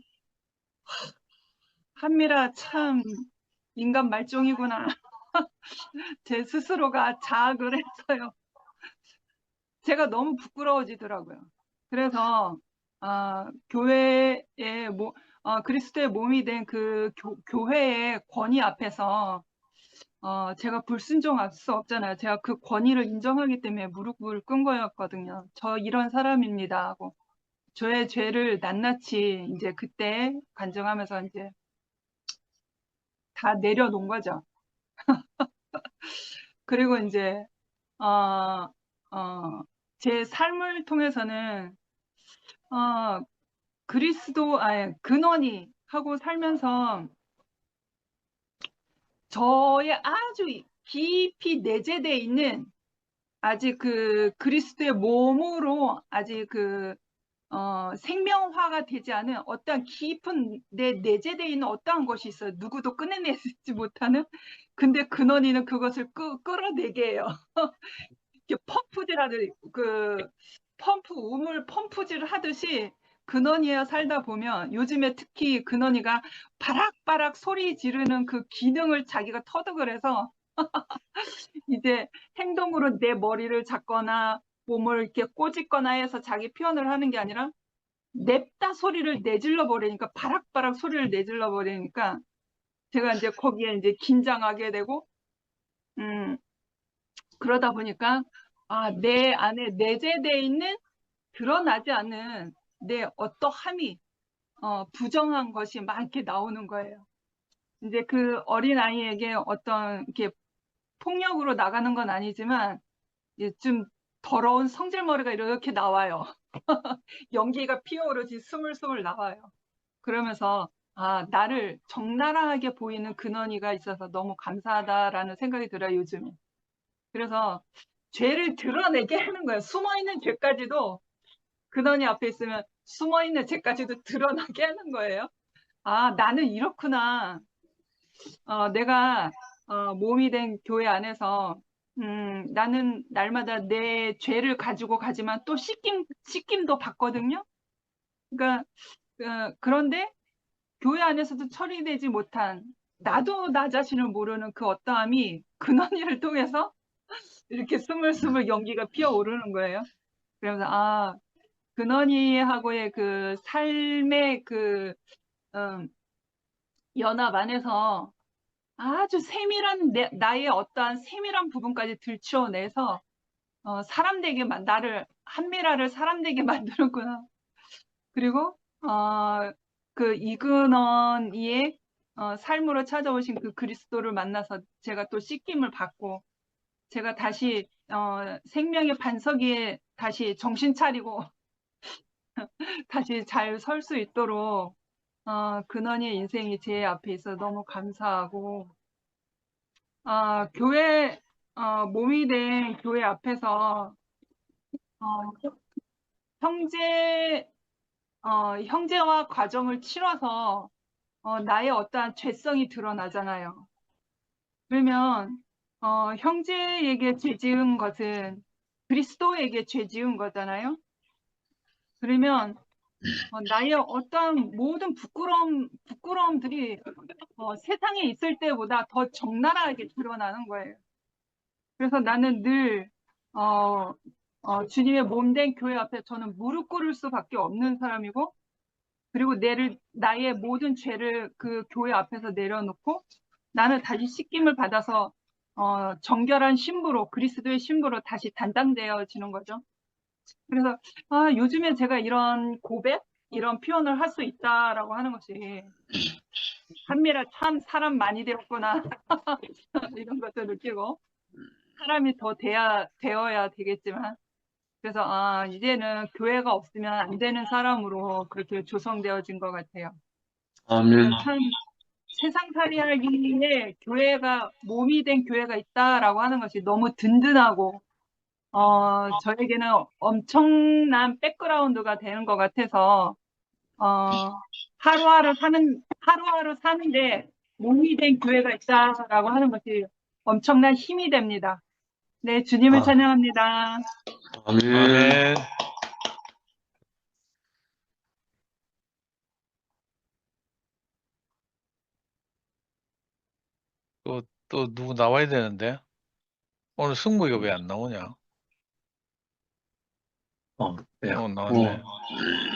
Speaker 6: 한미라 참 인간 말종이구나. 제 스스로가 자학을 했어요. 제가 너무 부끄러워지더라고요. 그래서 교회의 그리스도의 몸이 된 그 교회의 권위 앞에서 제가 불순종할 수 없잖아요. 제가 그 권위를 인정하기 때문에 무릎을 꿇은 거였거든요. 저 이런 사람입니다 하고 저의 죄를 낱낱이 이제 그때 간증하면서 이제 다 내려놓은 거죠. 그리고 이제 제 삶을 통해서는 근원이 하고 살면서 저의 아주 깊이 내재되어 있는 아직 그 그리스도의 몸으로 아직 그 생명화가 되지 않은 어떠한 깊은 내재되어 있는 어떠한 것이 있어요. 누구도 꺼내내지 못하는. 근데 근원이는 그것을 끌어내게 해요. 펌프질하듯 우물 펌프질을 하듯이 근원이에 살다 보면 요즘에 특히 근원이가 바락바락 소리 지르는 그 기능을 자기가 터득을 해서 이제 행동으로 내 머리를 잡거나 몸을 이렇게 꼬집거나 해서 자기 표현을 하는 게 아니라 냅다 소리를 내질러 버리니까 바락바락 소리를 내질러 버리니까 제가 이제 거기에 이제 긴장하게 되고 그러다 보니까 내 안에 내재되어 있는 드러나지 않는 내 어떠함이 부정한 것이 막 이렇게 나오는 거예요. 이제 그 어린 아이에게 어떤 이렇게 폭력으로 나가는 건 아니지만 좀 더러운 성질머리가 이렇게 나와요. 연기가 피어오르지 스물스물 나와요. 그러면서 나를 적나라하게 보이는 근원이가 있어서 너무 감사하다라는 생각이 들어요, 요즘에. 그래서 죄를 드러내게 하는 거예요. 숨어있는 죄까지도 근원이 앞에 있으면 숨어있는 죄까지도 드러나게 하는 거예요. 나는 이렇구나. 내가 몸이 된 교회 안에서 나는 날마다 내 죄를 가지고 가지만 또 씻김도 받거든요. 그러니까 그런데 교회 안에서도 처리되지 못한 나도 나 자신을 모르는 그 어떠함이 근원이를 통해서 이렇게 스물스물 연기가 피어오르는 거예요. 그래서 근원이하고의 그 삶의 그 연합 안에서 아주 세밀한 나의 어떠한 세밀한 부분까지 들추어내서 사람 되게 나를 한미라를 사람 되게 만드는구나. 그리고 그 이근원이의 삶으로 찾아오신 그 그리스도를 만나서 제가 또 씻김을 받고 제가 다시 생명의 반석 위에 다시 정신 차리고 다시 잘 설 수 있도록 근원이의 인생이 제 앞에 있어 너무 감사하고 교회 몸이 된 교회 앞에서 형제와 과정을 치러서 나의 어떠한 죄성이 드러나잖아요. 그러면 형제에게 죄 지은 것은 그리스도에게 죄 지은 거잖아요. 그러면 나의 어떠한 모든 부끄러움들이 세상에 있을 때보다 더 적나라하게 드러나는 거예요. 그래서 나는 늘 주님의 몸된 교회 앞에 저는 무릎 꿇을 수밖에 없는 사람이고 그리고 나의 모든 죄를 그 교회 앞에서 내려놓고 나는 다시 씻김을 받아서 정결한 신부로 그리스도의 신부로 다시 단장되어지는 거죠. 그래서 요즘에 제가 이런 고백, 이런 표현을 할 수 있다라고 하는 것이 한미라 참 사람 많이 되었구나. 이런 것도 느끼고, 사람이 더 되어야 되겠지만, 그래서, 이제는 교회가 없으면 안 되는 사람으로 그렇게 조성되어진 것 같아요.
Speaker 3: 아멘.
Speaker 6: 참 세상살이 하기에 교회가, 몸이 된 교회가 있다라고 하는 것이 너무 든든하고, 저에게는 엄청난 백그라운드가 되는 것 같아서, 하루하루 사는데 몸이 된 교회가 있다라고 하는 것이 엄청난 힘이 됩니다. 네, 주님을
Speaker 3: 아.
Speaker 6: 찬양합니다.
Speaker 3: 아멘.
Speaker 2: 아멘. 또 누구 나와야 되는데? 오늘 승무이가 왜 안 나오냐?
Speaker 5: 네.
Speaker 2: 나왔네.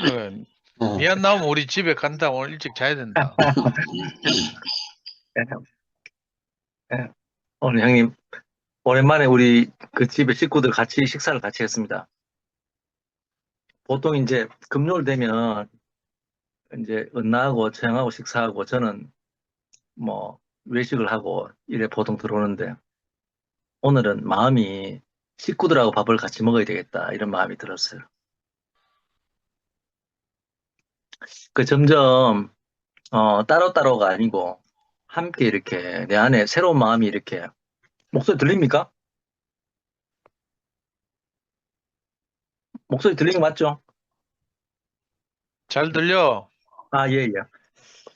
Speaker 2: 그래,
Speaker 3: 어.
Speaker 2: 니 안 나오면 우리 집에 간다. 오늘 일찍 자야 된다.
Speaker 7: 오늘 형님, 오랜만에 우리 그 집에 식구들 같이 식사를 같이 했습니다. 보통 이제 금요일 되면 이제 은나하고 처형하고 식사하고 저는 뭐 외식을 하고 이래 보통 들어오는데 오늘은 마음이 식구들하고 밥을 같이 먹어야 되겠다 이런 마음이 들었어요. 그 점점 따로따로가 아니고 함께 이렇게 내 안에 새로운 마음이 이렇게 목소리 들립니까? 목소리 들리는 거 맞죠?
Speaker 2: 잘 들려?
Speaker 7: 예.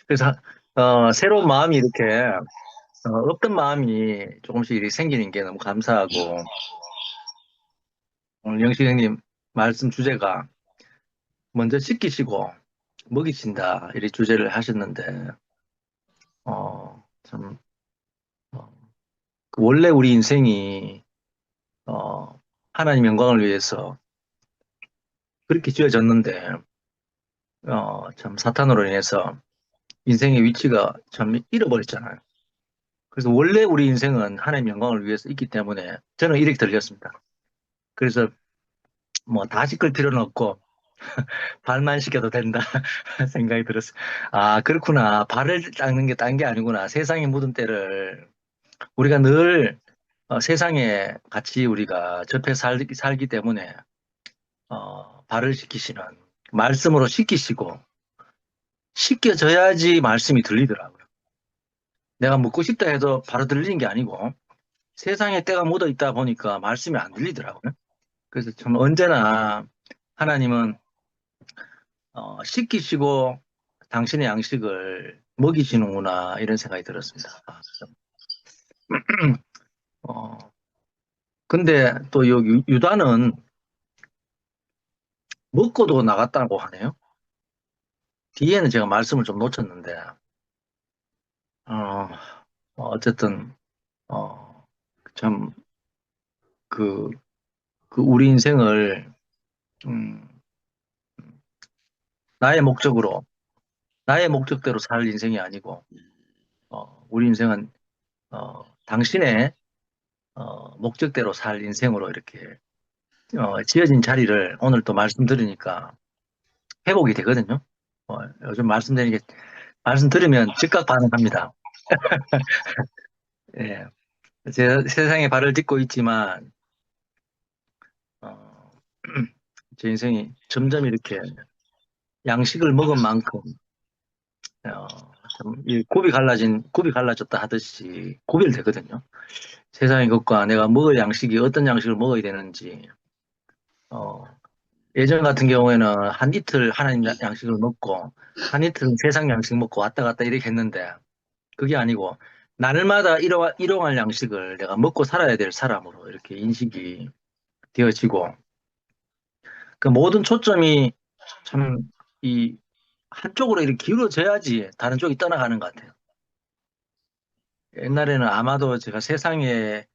Speaker 7: 그래서 새로운 마음이 이렇게 없던 마음이 조금씩 이렇게 생기는 게 너무 감사하고 오늘 영식 형님 말씀 주제가 먼저 씻기시고 먹이신다 이렇게 주제를 하셨는데 참 원래 우리 인생이 하나님 영광을 위해서 그렇게 지어졌는데 참 사탄으로 인해서 인생의 위치가 참 잃어버렸잖아요. 그래서 원래 우리 인생은 하나님 영광을 위해서 있기 때문에 저는 이렇게 들렸습니다. 그래서 뭐 다 씻을 필요는 없고 발만 씻겨도 된다 생각이 들었어요. 그렇구나. 발을 닦는 게 딴 게 아니구나. 세상의 묻은 때를 우리가 늘 세상에 같이 우리가 접해 살기 때문에 발을 씻기시는 말씀으로 씻기시고 씻겨져야지 말씀이 들리더라고요. 내가 묻고 싶다 해도 바로 들리는 게 아니고 세상에 때가 묻어 있다 보니까 말씀이 안 들리더라고요. 그래서 참 언제나 하나님은 씻기시고 당신의 양식을 먹이시는구나 이런 생각이 들었습니다. 근데 또 유다는 먹고도 나갔다고 하네요. 뒤에는 제가 말씀을 좀 놓쳤는데 어쨌든 참 우리 인생을 나의 목적대로 살 인생이 아니고 우리 인생은 당신의 목적대로 살 인생으로 이렇게 지어진 자리를 오늘 또 말씀 들으니까 회복이 되거든요. 요즘 말씀 들으면 즉각 반응합니다. 예. 제 세상에 발을 딛고 있지만 제 인생이 점점 이렇게 양식을 먹은 만큼 참 굽이 갈라졌다 하듯이 구별되거든요. 세상의 것과 내가 먹을 양식이 어떤 양식을 먹어야 되는지 예전 같은 경우에는 한 이틀 하나님 양식을 먹고 한 이틀은 세상 양식 먹고 왔다 갔다 이렇게 했는데 그게 아니고 날마다 일용할 양식을 내가 먹고 살아야 될 사람으로 이렇게 인식이 되어지고 그 모든 초점이 참 이 한쪽으로 이렇게 기울어져야지 다른 쪽이 떠나가는 것 같아요. 옛날에는 아마도 제가 세상의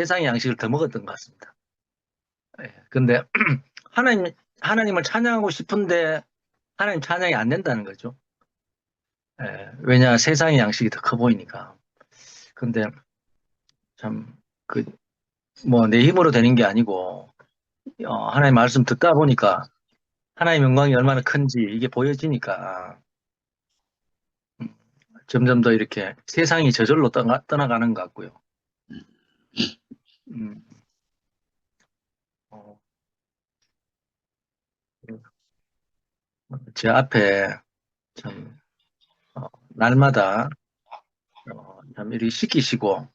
Speaker 7: 양식을 더 먹었던 것 같습니다. 근데 하나님을 찬양하고 싶은데 하나님 찬양이 안 된다는 거죠. 왜냐 세상의 양식이 더 커 보이니까. 근데 참 뭐 내 힘으로 되는 게 아니고 하나님 말씀 듣다 보니까 하나님 영광이 얼마나 큰지 이게 보여지니까 점점 더 이렇게 세상이 저절로 떠나가는 것 같고요. 음, 어, 제 앞에 참 날마다 참 이렇게 시키시고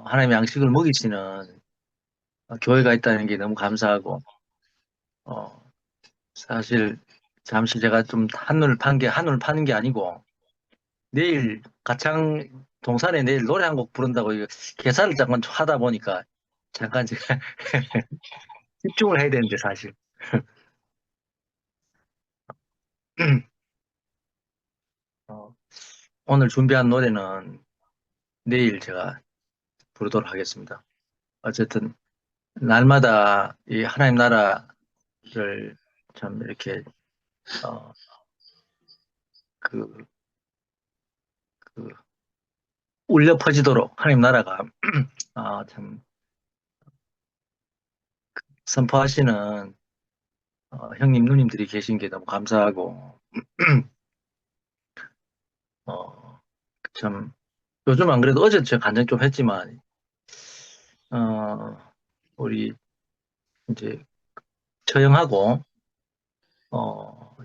Speaker 7: 하나님의 양식을 먹이시는 교회가 있다는 게 너무 감사하고 사실 잠시 제가 좀 한눈을 파는 게 아니고 내일 가창 동산에 내일 노래 한 곡 부른다고 이거 계산을 잠깐 하다 보니까 잠깐 제가 집중을 해야 되는데 사실 어, 오늘 준비한 노래는 내일 제가 부르도록 하겠습니다. 어쨌든 날마다 이 하나님 나라를 참 이렇게 어, 그, 그 울려 퍼지도록 하나님 나라가 참 선포하시는 형님 누님들이 계신 게 너무 감사하고 참 요즘 안 그래도 어제 제가 간증 좀 했지만 우리 이제 처형하고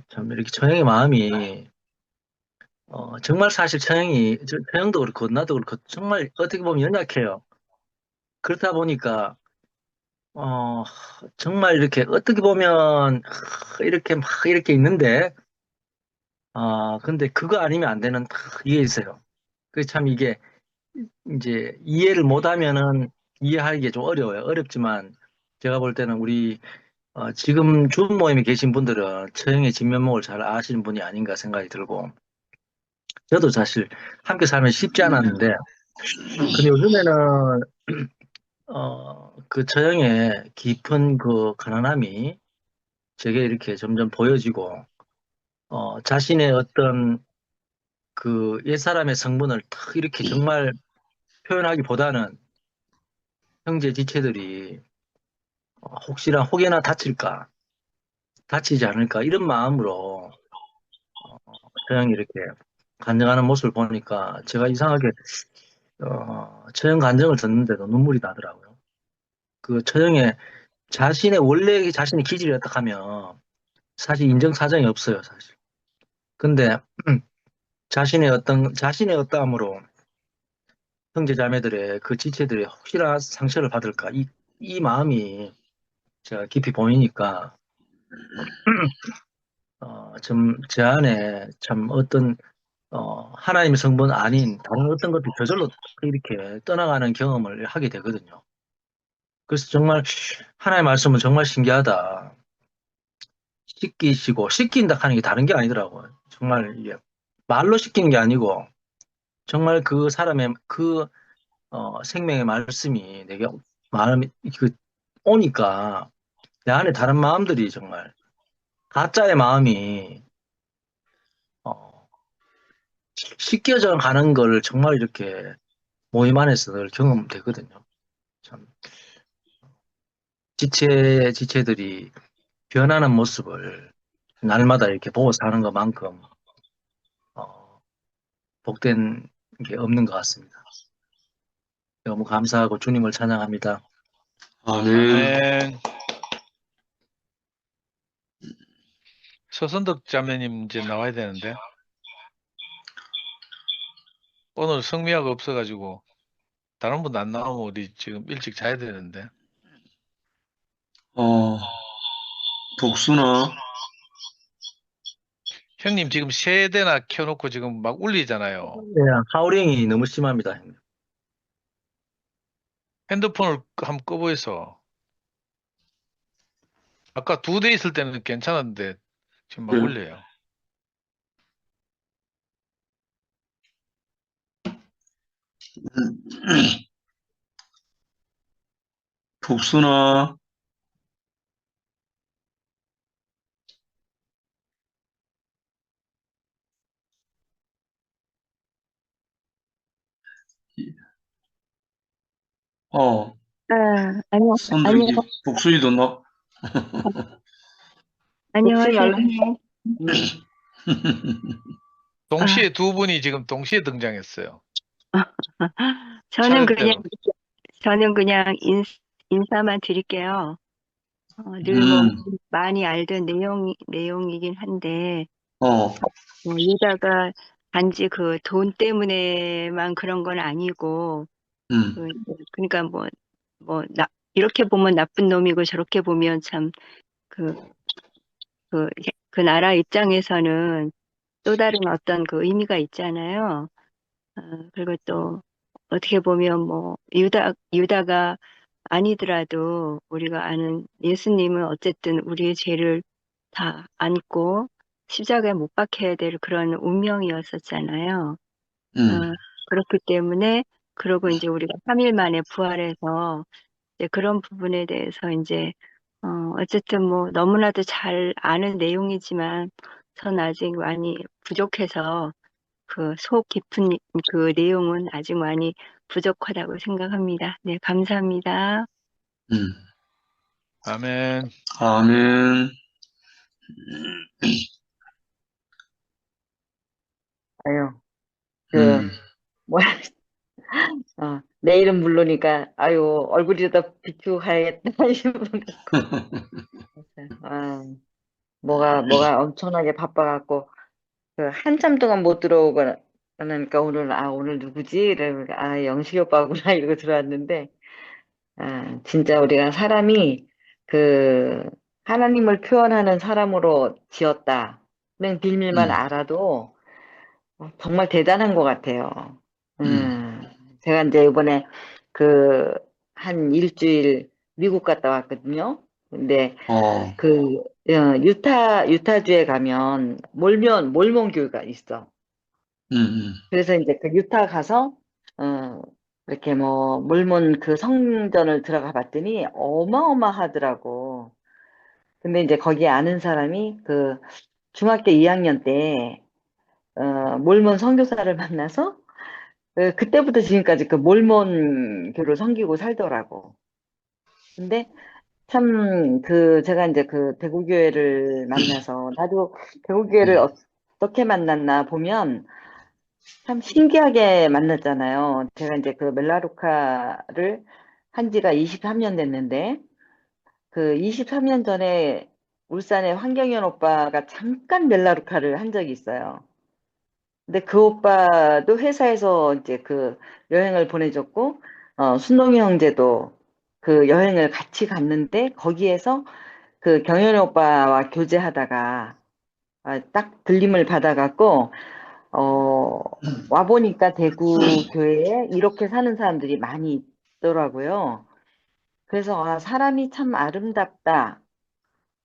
Speaker 7: 참 이렇게 처형의 마음이 정말 사실 처형도 그렇고 나도 그렇고 정말 어떻게 보면 연약해요. 그렇다 보니까 정말 이렇게 어떻게 보면 이렇게 막 이렇게 있는데 근데 그거 아니면 안 되는 이게 있어요. 그 참 이게 이제 이해를 못하면은 이해하기 좀 어려워요. 어렵지만 제가 볼 때는 우리 지금 준 모임에 계신 분들은 처형의 진면목을 잘 아시는 분이 아닌가 생각이 들고 저도 사실 함께 살면 쉽지 않았는데 근데 요즘에는 그 처형의 깊은 그 가난함이 제게 이렇게 점점 보여지고 자신의 어떤 그 옛사람의 성분을 탁 이렇게 정말 표현하기보다는 형제 지체들이 혹여나 다치지 않을까 이런 마음으로 처형이 이렇게 간증하는 모습을 보니까 제가 이상하게 처형 간증을 듣는데도 눈물이 나더라고요. 그 처형의 원래 자신의 기질이었다 하면 사실 인정사정이 없어요, 사실. 근데 자신의 어떠함으로 형제 자매들의 그 지체들의 혹시나 상처를 받을까 이 마음이 제가 깊이 보이니까 좀 제 안에 참 어떤 하나님의 성분 아닌 다른 어떤 것들이 저절로 이렇게 떠나가는 경험을 하게 되거든요. 그래서 정말 하나님의 말씀은 정말 신기하다. 씻긴다 하는 게 다른 게 아니더라고요. 정말 이게 말로 씻기는 게 아니고 정말 그 사람의 그 생명의 말씀이 내게 마음이 그 오니까 내 안에 다른 마음들이 정말 가짜의 마음이 어, 씻겨져 가는 걸 정말 이렇게 모임 안에서 늘 경험되거든요. 참 지체들이 변하는 모습을 날마다 이렇게 보고 사는 것만큼 복된 게 없는 것 같습니다. 너무 감사하고 주님을 찬양합니다.
Speaker 3: 아멘.
Speaker 2: 아멘. 서선덕 자매님 이제 나와야 되는데 오늘 성미아가 없어가지고 다른 분 안 나오면 우리 지금 일찍 자야 되는데
Speaker 3: 복수나,
Speaker 2: 형님 지금 세대나 켜놓고 지금 막 울리잖아요.
Speaker 7: 네, 하우링이 너무 심합니다. 형님.
Speaker 2: 핸드폰을 한번 꺼보이소. 아까 2대 있을 때는 괜찮았는데 지금 막
Speaker 3: 네.
Speaker 2: 울려요.
Speaker 3: 복수나,
Speaker 8: 안녕,
Speaker 3: 선덕이, 복수이도
Speaker 8: 안녕하세요.
Speaker 2: 동시에 두 분이 지금 동시에 등장했어요.
Speaker 8: 저는 그냥,
Speaker 2: 차례대로.
Speaker 8: 저는 그냥 인사만 드릴게요. 늘 뭐,
Speaker 3: 음,
Speaker 8: 많이 알던 내용이긴 한데,
Speaker 3: 어,
Speaker 8: 유다가 단지 그 돈 때문에만 그런 건 아니고,
Speaker 3: 음,
Speaker 8: 그러니까 이렇게 보면 나쁜 놈이고 저렇게 보면 참, 그, 그 나라 입장에서는 또 다른 어떤 그 의미가 있잖아요. 그리고 또 어떻게 보면 뭐 유다가 아니더라도 우리가 아는 예수님은 어쨌든 우리의 죄를 다 안고 십자가에 못 박혀야 될 그런 운명이었었잖아요.
Speaker 3: 음,
Speaker 8: 그렇기 때문에 그러고 이제 우리가 3일 만에 부활해서 이제 그런 부분에 대해서 이제 어쨌든 뭐 너무나도 잘 아는 내용이지만 전 아직 많이 부족해서 그 속 깊은 그 내용은 아직 많이 부족하다고 생각합니다. 네, 감사합니다.
Speaker 3: 음.
Speaker 2: 아멘.
Speaker 3: 아멘.
Speaker 9: 아유, 그,
Speaker 3: 음,
Speaker 9: 뭐야, 내 이름 부르니까, 아유, 얼굴이라도 비추고 가야겠다, 싶은 거. 뭐가 엄청나게 바빠갖고, 한참 동안 못 들어오고, 그러니까 오늘 누구지? 이러니까, 영식이 오빠구나, 이러고 들어왔는데, 진짜 우리가 사람이, 그, 하나님을 표현하는 사람으로 지었다는 비밀만
Speaker 3: 음,
Speaker 9: 알아도, 정말 대단한 것 같아요.
Speaker 3: 음,
Speaker 9: 제가 이제 이번에 그 한 일주일 미국 갔다 왔거든요. 근데
Speaker 3: 어,
Speaker 9: 유타주에 가면 몰몬 교회가 있어.
Speaker 3: 음,
Speaker 9: 그래서 이제 그 유타 가서 이렇게 뭐 몰몬 그 성전을 들어가 봤더니 어마어마하더라고. 근데 이제 거기에 아는 사람이 그 중학교 2학년 때 몰몬 선교사를 만나서 그때부터 지금까지 그 몰몬 교를 섬기고 살더라고. 근데 참 제가 이제 그 대구교회를 만나서 나도 대구교회를
Speaker 3: 음,
Speaker 9: 어떻게 만났나 보면 참 신기하게 만났잖아요. 제가 이제 그 멜라루카를 한 지가 23년 됐는데 그 23년 전에 울산의 황경현 오빠가 잠깐 멜라루카를 한 적이 있어요. 근데 그 오빠도 회사에서 이제 그 여행을 보내줬고, 순동이 형제도 그 여행을 같이 갔는데, 거기에서 그 경현 오빠와 교제하다가, 딱 들림을 받아갖고, 어, 와보니까 대구 교회에 이렇게 사는 사람들이 많이 있더라고요. 그래서, 사람이 참 아름답다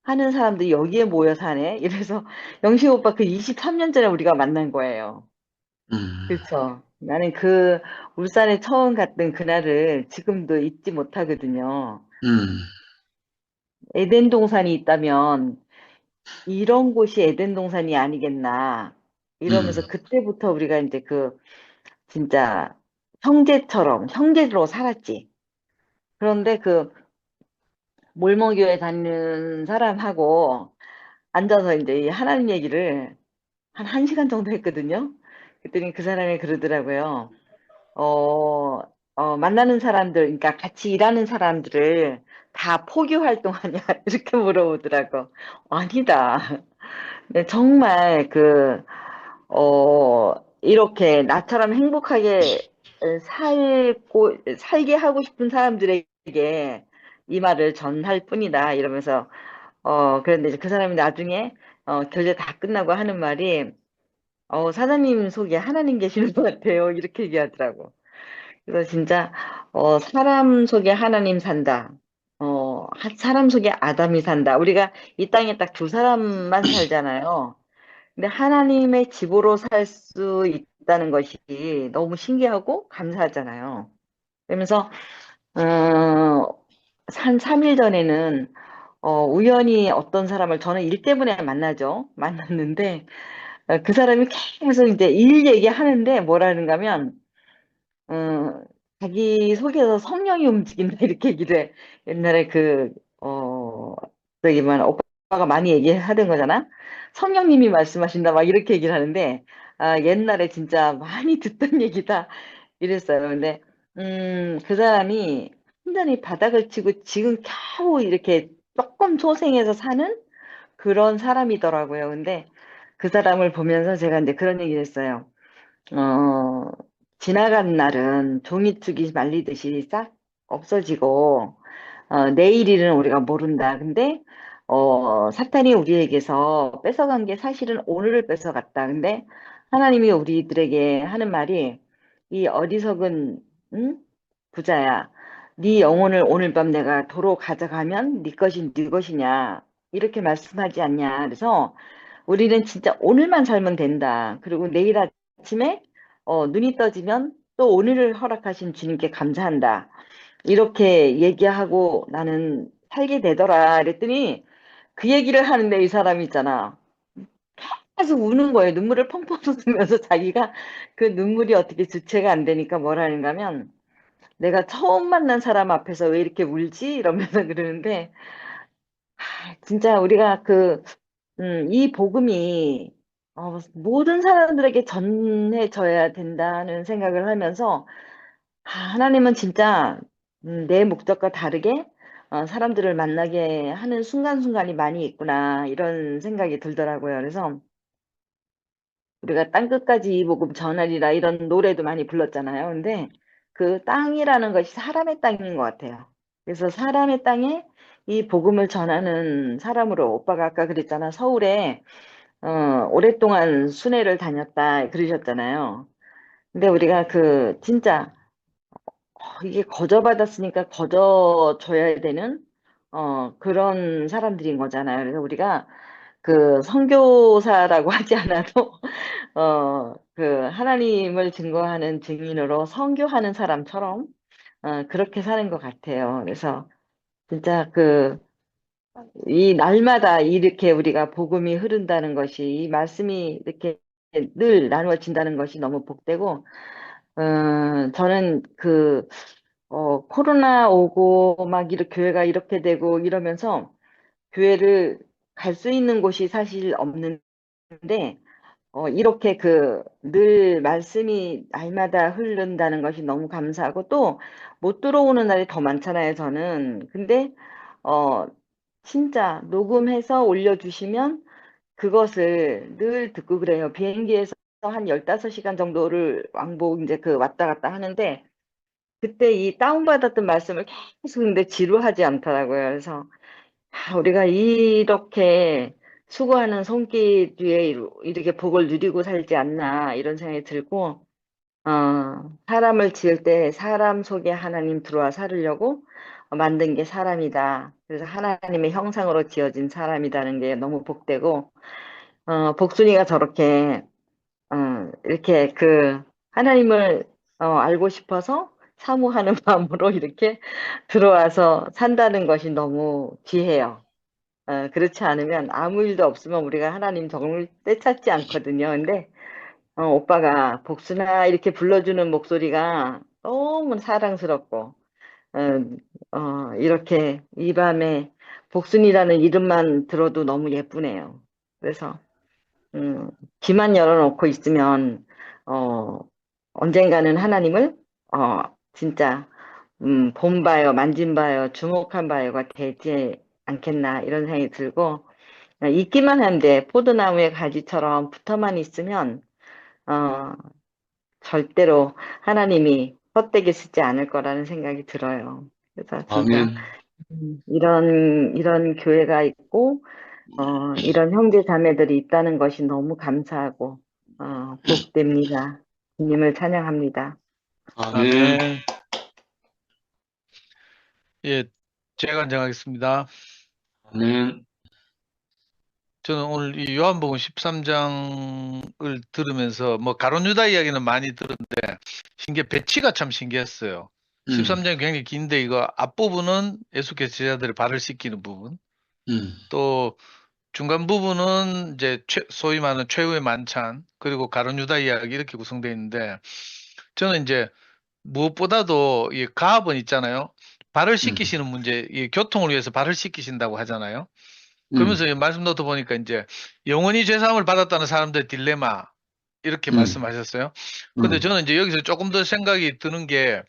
Speaker 9: 하는 사람들이 여기에 모여 사네. 이래서 영식 오빠 그 23년 전에 우리가 만난 거예요.
Speaker 3: 음,
Speaker 9: 그렇죠. 나는 울산에 처음 갔던 그날을 지금도 잊지 못하거든요.
Speaker 3: 음,
Speaker 9: 에덴 동산이 있다면 이런 곳이 에덴 동산이 아니겠나
Speaker 3: 음,
Speaker 9: 이러면서 그때부터 우리가 이제 진짜 형제로 살았지. 그런데 몰모교회 다니는 사람하고 앉아서 이제 이 하나님 얘기를 한 1시간 정도 했거든요. 그랬더니 그 사람이 그러더라고요. 어, 만나는 사람들, 그러니까 같이 일하는 사람들을 다 포교 활동하냐? 이렇게 물어보더라고. 아니다. 네, 정말 이렇게 나처럼 행복하게 살게 하고 싶은 사람들에게 이 말을 전할 뿐이다. 이러면서, 그런데 이제 그 사람이 나중에, 교제 다 끝나고 하는 말이, 사장님 속에 하나님 계시는 것 같아요. 이렇게 얘기하더라고. 그래서 진짜 사람 속에 하나님 산다. 사람 속에 아담이 산다. 우리가 이 땅에 딱 두 사람만 살잖아요. 근데 하나님의 집으로 살 수 있다는 것이 너무 신기하고 감사하잖아요. 그러면서 한 3일 전에는 우연히 어떤 사람을 저는 일 때문에 만나죠. 만났는데 그 사람이 계속 이제 일 얘기하는데 뭐라는가 하면 어, 자기 속에서 성령이 움직인다 이렇게 얘기를 해. 옛날에 저기만 오빠가 많이 얘기하던 거잖아. 성령님이 말씀하신다 막 이렇게 얘기를 하는데 옛날에 진짜 많이 듣던 얘기다 이랬어요. 근데 그 사람이 완전히 바닥을 치고 지금 겨우 이렇게 조금 소생해서 사는 그런 사람이더라고요. 근데 그 사람을 보면서 제가 이제 그런 얘기를 했어요. 지나간 날은 종이축이 말리듯이 싹 없어지고, 내일 일은 우리가 모른다. 근데, 사탄이 우리에게서 뺏어간 게 사실은 오늘을 뺏어갔다. 근데 하나님이 우리들에게 하는 말이, 이 어리석은, 응? 부자야. 네 영혼을 오늘 밤 내가 도로 가져가면 네 것이 네 것이냐. 이렇게 말씀하지 않냐. 그래서 우리는 진짜 오늘만 살면 된다. 그리고 내일 아침에 눈이 떠지면 또 오늘을 허락하신 주님께 감사한다. 이렇게 얘기하고 나는 살게 되더라. 그랬더니 그 얘기를 하는데 이 사람이 있잖아. 계속 우는 거예요. 눈물을 펑펑 쏟으면서 자기가 그 눈물이 어떻게 주체가 안 되니까 뭐라는가 하면 내가 처음 만난 사람 앞에서 왜 이렇게 울지? 이러면서 그러는데 진짜 우리가 이 복음이 모든 사람들에게 전해져야 된다는 생각을 하면서 하나님은 진짜 내 목적과 다르게 사람들을 만나게 하는 순간순간이 많이 있구나 이런 생각이 들더라고요. 그래서 우리가 땅끝까지 이 복음 전하리라 이런 노래도 많이 불렀잖아요. 근데 그 땅이라는 것이 사람의 땅인 것 같아요. 그래서 사람의 땅에 이 복음을 전하는 사람으로 오빠가 아까 그랬잖아. 서울에 오랫동안 순회를 다녔다 그러셨잖아요. 근데 우리가 진짜 이게 거저받았으니까 거저줘야 되는 그런 사람들인 거잖아요. 그래서 우리가 선교사라고 하지 않아도 하나님을 증거하는 증인으로 선교하는 사람처럼 그렇게 사는 것 같아요. 그래서 진짜 이 날마다 이렇게 우리가 복음이 흐른다는 것이 이 말씀이 이렇게 늘 나누어진다는 것이 너무 복되고 저는 코로나 오고 막 이렇게 교회가 이렇게 되고 이러면서 교회를 갈 수 있는 곳이 사실 없는데 이렇게 늘 말씀이 날마다 흐른다는 것이 너무 감사하고 또 못 들어오는 날이 더 많잖아요, 저는. 근데 진짜 녹음해서 올려주시면 그것을 늘 듣고 그래요. 비행기에서 한 15시간 정도를 왕복 이제 왔다 갔다 하는데 그때 이 다운받았던 말씀을 계속 근데 지루하지 않더라고요. 그래서 우리가 이렇게 수고하는 손길 뒤에 이렇게 복을 누리고 살지 않나 이런 생각이 들고 사람을 지을 때 사람 속에 하나님 들어와 살으려고 만든 게 사람이다. 그래서 하나님의 형상으로 지어진 사람이라는 게 너무 복되고 복순이가 저렇게 이렇게 하나님을 알고 싶어서 사모하는 마음으로 이렇게 들어와서 산다는 것이 너무 귀해요. 그렇지 않으면 아무 일도 없으면 우리가 하나님 정말 떼찾지 않거든요. 근데 오빠가 복순아 이렇게 불러주는 목소리가 너무 사랑스럽고 이렇게 이 밤에 복순이라는 이름만 들어도 너무 예쁘네요. 그래서 귀만 열어놓고 있으면 언젠가는 하나님을 진짜 본바요, 만진바요, 주목한 바요가 되지 않겠나 이런 생각이 들고 있기만 한데 포도나무의 가지처럼 붙어만 있으면 절대로 하나님이 헛되게 쓰지 않을 거라는 생각이 들어요. 그래서 진짜
Speaker 3: 아멘.
Speaker 9: 이런 교회가 있고 이런 형제 자매들이 있다는 것이 너무 감사하고 복됩니다. 주님을 찬양합니다.
Speaker 3: 아멘.
Speaker 2: 아멘. 예, 제가 정하겠습니다.
Speaker 3: 아멘.
Speaker 2: 저는 오늘 이 요한복음 13장을 들으면서 뭐 가룟 유다 이야기는 많이 들었는데 배치가 참 신기했어요. 13장이 굉장히 긴데 이거 앞부분은 예수께서 제자들의 발을 씻기는 부분, 또 중간 부분은 이제 소위 말하는 최후의 만찬, 그리고 가룟 유다 이야기 이렇게 구성되어 있는데 저는 이제 무엇보다도 이 가압은 있잖아요. 발을 씻기시는 문제, 이 교통을 위해서 발을 씻기신다고 하잖아요. 그러면서 말씀 노트 보니까 이제 영원히 죄사함을 받았다는 사람들의 딜레마 이렇게 말씀하셨어요. 근데 저는 이제 여기서 조금 더 생각이 드는 게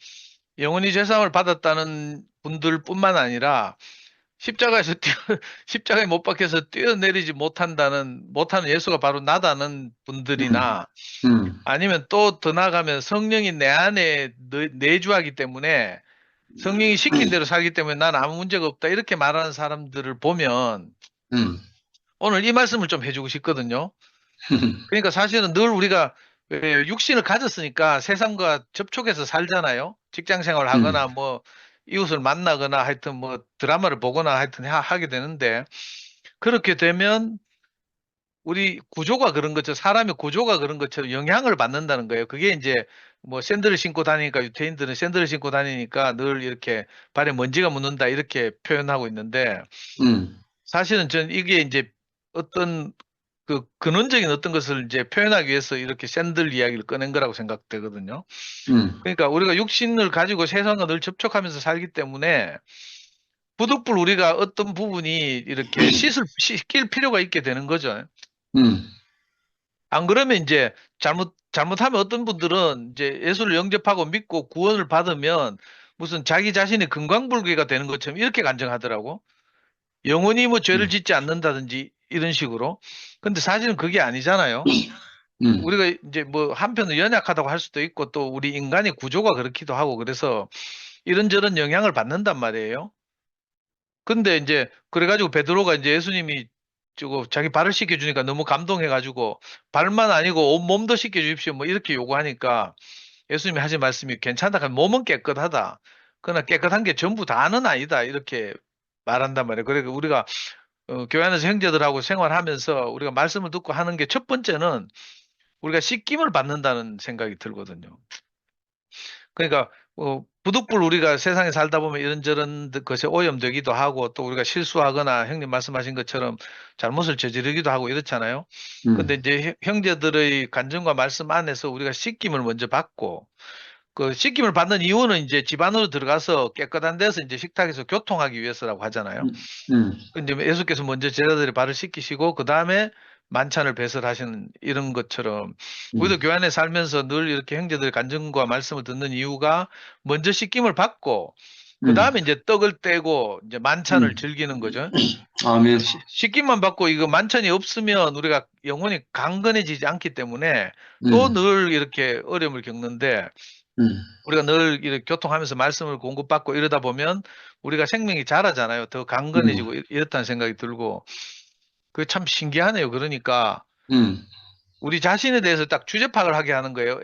Speaker 2: 영원히 죄사함을 받았다는 분들뿐만 아니라 십자가에 못 박혀서 뛰어내리지 못하는 예수가 바로 나다는 분들이나 아니면 또 더 나아가면 성령이 내 안에 내주하기 때문에 성령이 시킨 대로 살기 때문에 난 아무 문제가 없다 이렇게 말하는 사람들을 보면 오늘 이 말씀을 좀 해주고 싶거든요. 그러니까 사실은 늘 우리가 육신을 가졌으니까 세상과 접촉해서 살잖아요. 직장 생활을 하거나 뭐 이웃을 만나거나 하여튼 뭐 드라마를 보거나 하여튼 하게 되는데 그렇게 되면 우리 구조가 그런 것처럼 사람의 구조가 그런 것처럼 영향을 받는다는 거예요. 그게 이제 뭐 샌들을 신고 다니니까 유태인들은 샌들을 신고 다니니까 늘 이렇게 발에 먼지가 묻는다 이렇게 표현하고 있는데 사실은 전 이게 이제 어떤 그 근원적인 어떤 것을 이제 표현하기 위해서 이렇게 샌들 이야기를 꺼낸 거라고 생각되거든요. 그러니까 우리가 육신을 가지고 세상과 늘 접촉하면서 살기 때문에 부득불 우리가 어떤 부분이 이렇게 씻길 필요가 있게 되는 거죠. 안 그러면 이제 잘못하면 어떤 분들은 이제 예수를 영접하고 믿고 구원을 받으면 무슨 자기 자신이 금강불개가 되는 것처럼 이렇게 간증하더라고. 영원히 뭐 죄를 짓지 않는다든지 이런 식으로. 근데 사실은 그게 아니잖아요. 우리가 이제 뭐 한편으로 연약하다고 할 수도 있고 또 우리 인간의 구조가 그렇기도 하고 그래서 이런저런 영향을 받는단 말이에요. 근데 이제 그래가지고 베드로가 이제 예수님이 저거 자기 발을 씻겨주니까 너무 감동해가지고 발만 아니고 온 몸도 씻겨주십시오 뭐 이렇게 요구하니까 예수님이 하신 말씀이 괜찮다. 몸은 깨끗하다. 그러나 깨끗한 게 전부 다는 아니다. 이렇게 말한단 말이에요. 그러니까 우리가 교회 안에서 형제들하고 생활하면서 우리가 말씀을 듣고 하는 게 첫 번째는 우리가 씻김을 받는다는 생각이 들거든요. 그러니까 부득불 우리가 세상에 살다 보면 이런저런 것에 오염되기도 하고 또 우리가 실수하거나 형님 말씀하신 것처럼 잘못을 저지르기도 하고 이렇잖아요. 근데 이제 형제들의 간증과 말씀 안에서 우리가 씻김을 먼저 받고 그 씻김을 받는 이유는 이제 집 안으로 들어가서 깨끗한 데서 이제 식탁에서 교통하기 위해서라고 하잖아요. 근데 예수께서 먼저 제자들의 발을 씻기시고 그 다음에 만찬을 배설하시는 이런 것처럼 우리도 교회 안에 살면서 늘 이렇게 형제들의 간증과 말씀을 듣는 이유가 먼저 씻김을 받고 그 다음에 이제 떡을 떼고 이제 만찬을 즐기는 거죠.
Speaker 3: 아멘.
Speaker 2: 씻김만 받고 이거 만찬이 없으면 우리가 영혼이 강건해지지 않기 때문에 또 늘 이렇게 어려움을 겪는데 우리가 늘 이렇게 교통하면서 말씀을 공급받고 이러다 보면 우리가 생명이 자라잖아요. 더 강건해지고 이렇다는 생각이 들고 그게 참 신기하네요. 그러니까 우리 자신에 대해서 딱 주제 파악을 하게 하는 거예요.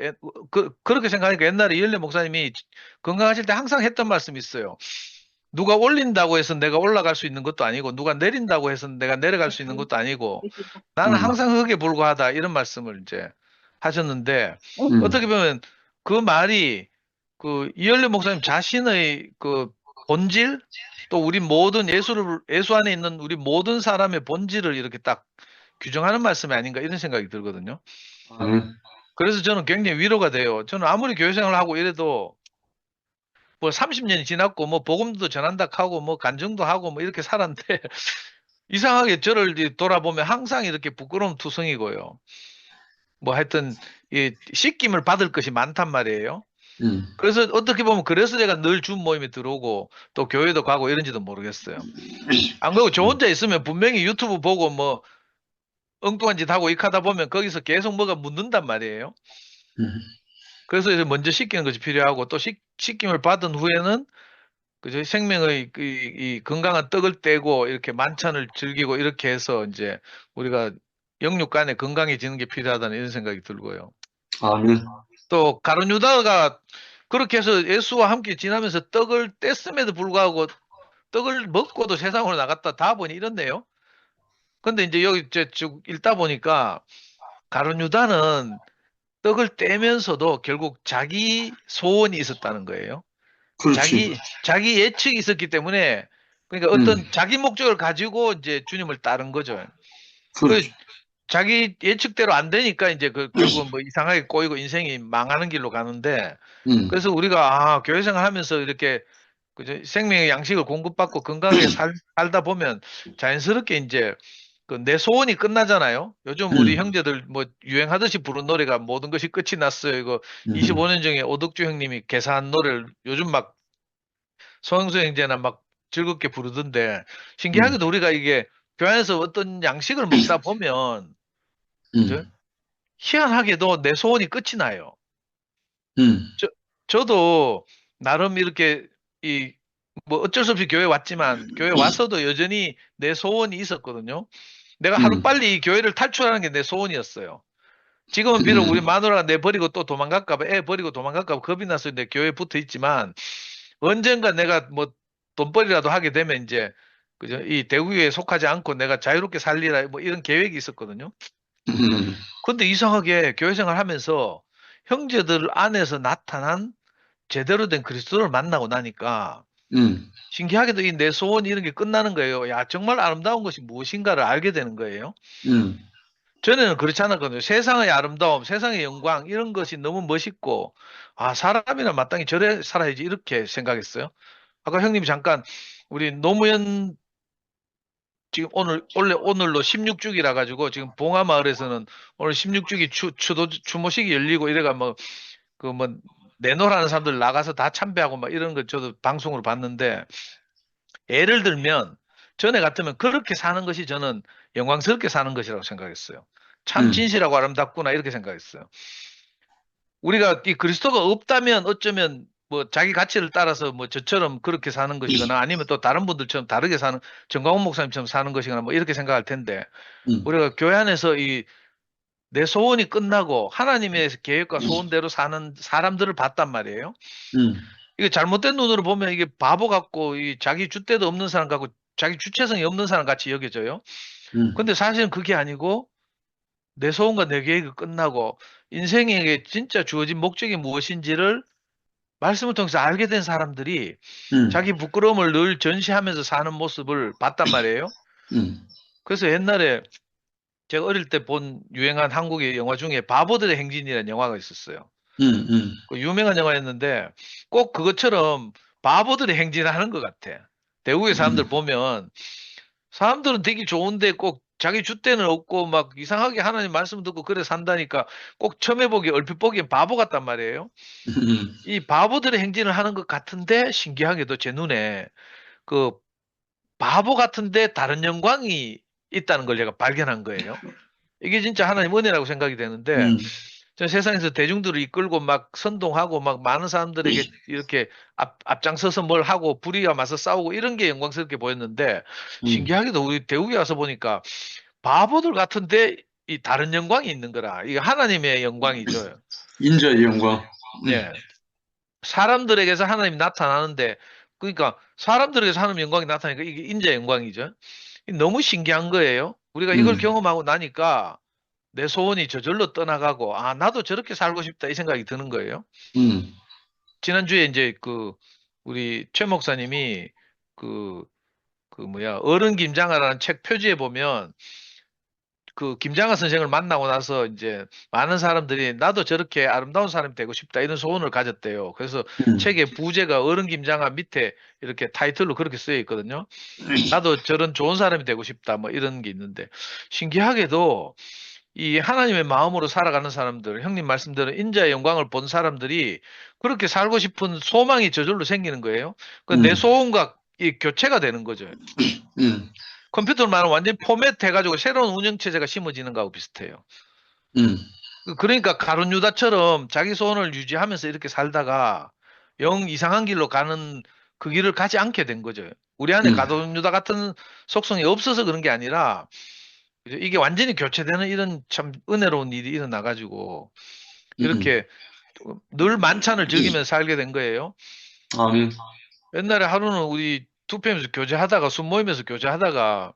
Speaker 2: 그렇게 생각하니까 옛날에 이열래 목사님이 건강하실 때 항상 했던 말씀이 있어요. 누가 올린다고 해서 내가 올라갈 수 있는 것도 아니고 누가 내린다고 해서 내가 내려갈 수 있는 것도 아니고 나는 항상 흙에 불과하다 이런 말씀을 이제 하셨는데 어떻게 보면 그 말이 그 이열래 목사님 자신의 그 본질 또 우리 모든 예수 안에 있는 우리 모든 사람의 본질을 이렇게 딱 규정하는 말씀이 아닌가 이런 생각이 들거든요. 그래서 저는 굉장히 위로가 돼요. 저는 아무리 교회 생활을 하고 이래도 뭐 30년이 지났고 뭐 복음도 전한다 하고 뭐 간증도 하고 뭐 이렇게 살았는데 이상하게 저를 돌아보면 항상 이렇게 부끄러움 투성이고요. 뭐 하여튼 이 씻김을 받을 것이 많단 말이에요. 그래서 어떻게 보면 그래서 제가 늘 줌 모임에 들어오고 또 교회도 가고 이런지도 모르겠어요. 안 그러고 저 혼자 있으면 분명히 유튜브 보고 뭐 엉뚱한 짓 하고 익하다 보면 거기서 계속 뭐가 묻는단 말이에요. 그래서 이제 먼저 씻기는 것이 필요하고 또 씻김을 받은 후에는 그저 생명의 이 건강한 떡을 떼고 이렇게 만찬을 즐기고 이렇게 해서 이제 우리가 영육 간에 건강해지는 게 필요하다는 이런 생각이 들고요.
Speaker 3: 아멘.
Speaker 2: 또 가룟 유다가 그렇게 해서 예수와 함께 지나면서 떡을 뗐음에도 불구하고 떡을 먹고도 세상으로 나갔다 다 보니 이렇네요. 근데 이제 여기 쭉 읽다 보니까 가룟 유다는 떡을 떼면서도 결국 자기 소원이 있었다는 거예요.
Speaker 3: 그렇지.
Speaker 2: 자기 예측이 있었기 때문에 그러니까 어떤 자기 목적을 가지고 이제 주님을 따른 거죠.
Speaker 3: 그렇지.
Speaker 2: 자기 예측대로 안 되니까 이제 결국은 뭐 이상하게 꼬이고 인생이 망하는 길로 가는데 그래서 우리가 교회 생활하면서 이렇게 그죠? 생명의 양식을 공급받고 건강하게 살다 보면 자연스럽게 이제 그 내 소원이 끝나잖아요. 요즘 우리 형제들 뭐 유행하듯이 부른 노래가 모든 것이 끝이 났어요. 이거 25년 전에 오덕주 형님이 개사한 노래를 요즘 막 소형수 형제나 막 즐겁게 부르던데 신기하게도 우리가 이게 교회에서 어떤 양식을 먹다 보면 그죠? 희한하게도 내 소원이 끝이 나요. 저도 나름 이렇게 뭐 어쩔 수 없이 교회 왔지만 교회 와서도 여전히 내 소원이 있었거든요. 내가 하루빨리 이 교회를 탈출하는 게 내 소원이었어요. 지금은 비록 우리 마누라가 내 버리고 또 도망갈까 봐, 애 버리고 도망갈까 봐 겁이 나서 내 교회에 붙어 있지만 언젠가 내가 뭐 돈벌이라도 하게 되면 이제 그죠? 이 대구에 속하지 않고 내가 자유롭게 살리라 뭐 이런 계획이 있었거든요. 근데 이상하게 교회 생활하면서 형제들 안에서 나타난 제대로 된 그리스도를 만나고 나니까 신기하게도 이 내 소원 이런 게 끝나는 거예요. 야, 정말 아름다운 것이 무엇인가를 알게 되는 거예요. 전에는 그렇지 않았거든요. 세상의 아름다움, 세상의 영광 이런 것이 너무 멋있고 아, 사람이나 마땅히 저래 살아야지 이렇게 생각했어요. 아까 형님이 잠깐 우리 노무현 지금 오늘로 16주기라 가지고 지금 봉화마을에서는 오늘 16주기 추모식이 열리고 이래가 뭐 내노라는 사람들 나가서 다 참배하고 막 이런 거 저도 방송으로 봤는데 예를 들면 전에 같으면 그렇게 사는 것이 저는 영광스럽게 사는 것이라고 생각했어요. 참 진실하고 아름답구나 이렇게 생각했어요. 우리가 이 그리스도가 없다면 어쩌면 뭐 자기 가치를 따라서 뭐 저처럼 그렇게 사는 것이거나 아니면 또 다른 분들처럼 다르게 사는 정광훈 목사님처럼 사는 것이거나 뭐 이렇게 생각할 텐데 우리가 교회 안에서 내 소원이 끝나고 하나님의 계획과 소원대로 사는 사람들을 봤단 말이에요. 이게 잘못된 눈으로 보면 이게 바보 같고 자기 줏대도 없는 사람 같고 자기 주체성이 없는 사람 같이 여겨져요. 근데 사실은 그게 아니고 내 소원과 내 계획이 끝나고 인생에게 진짜 주어진 목적이 무엇인지를 말씀을 통해서 알게 된 사람들이 자기 부끄러움을 늘 전시하면서 사는 모습을 봤단 말이에요. 그래서 옛날에 제가 어릴 때 본 유행한 한국의 영화 중에 바보들의 행진이라는 영화가 있었어요. 그 유명한 영화였는데 꼭 그것처럼 바보들의 행진하는 것 같아. 대구의 사람들 보면 사람들은 되게 좋은데 꼭 자기 줏대는 없고 막 이상하게 하나님 말씀 듣고 그래 산다니까 꼭 처음에 보기 얼핏 보기엔 바보 같단 말이에요. 이 바보들의 행진을 하는 것 같은데 신기하게도 제 눈에 그 바보 같은데 다른 영광이 있다는 걸 제가 발견한 거예요. 이게 진짜 하나님 은혜라고 생각이 되는데 저 세상에서 대중들을 이끌고 막 선동하고 막 많은 사람들에게 이렇게 앞장서서 뭘 하고 불의와 맞서 싸우고 이런 게 영광스럽게 보였는데 신기하게도 우리 대우에 와서 보니까 바보들 같은데 이 다른 영광이 있는 거라. 이게 하나님의 영광이죠.
Speaker 3: 인자의 영광.
Speaker 2: 네. 사람들에게서 하나님이 나타나는데 그러니까 사람들에게서 하나님 영광이 나타나니까 이게 인자의 영광이죠. 너무 신기한 거예요. 우리가 이걸 경험하고 나니까 내 소원이 저절로 떠나가고 아 나도 저렇게 살고 싶다 이 생각이 드는 거예요. 지난주에 이제 우리 최 목사님이 어른 김장하라는 책 표지에 보면 그 김장하 선생을 만나고 나서 이제 많은 사람들이 나도 저렇게 아름다운 사람이 되고 싶다 이런 소원을 가졌대요. 그래서 책의 부제가 어른 김장하 밑에 이렇게 타이틀로 그렇게 쓰여 있거든요. 나도 저런 좋은 사람이 되고 싶다 뭐 이런 게 있는데 신기하게도 이 하나님의 마음으로 살아가는 사람들, 형님 말씀대로 인자의 영광을 본 사람들이 그렇게 살고 싶은 소망이 저절로 생기는 거예요. 내 소원과 이 교체가 되는 거죠. 컴퓨터만 완전히 포맷해가지고 새로운 운영체제가 심어지는 거하고 비슷해요. 그러니까 가룟 유다처럼 자기 소원을 유지하면서 이렇게 살다가 영 이상한 길로 가는 그 길을 가지 않게 된 거죠. 우리 안에 가룟 유다 같은 속성이 없어서 그런 게 아니라 이게 완전히 교체되는 이런 참 은혜로운 일이 일어나가지고 이렇게 늘 만찬을 즐기면서 살게 된 거예요.
Speaker 3: 아멘.
Speaker 2: 옛날에 하루는 우리 투표하면서 교제하다가 술 모이면서 교제하다가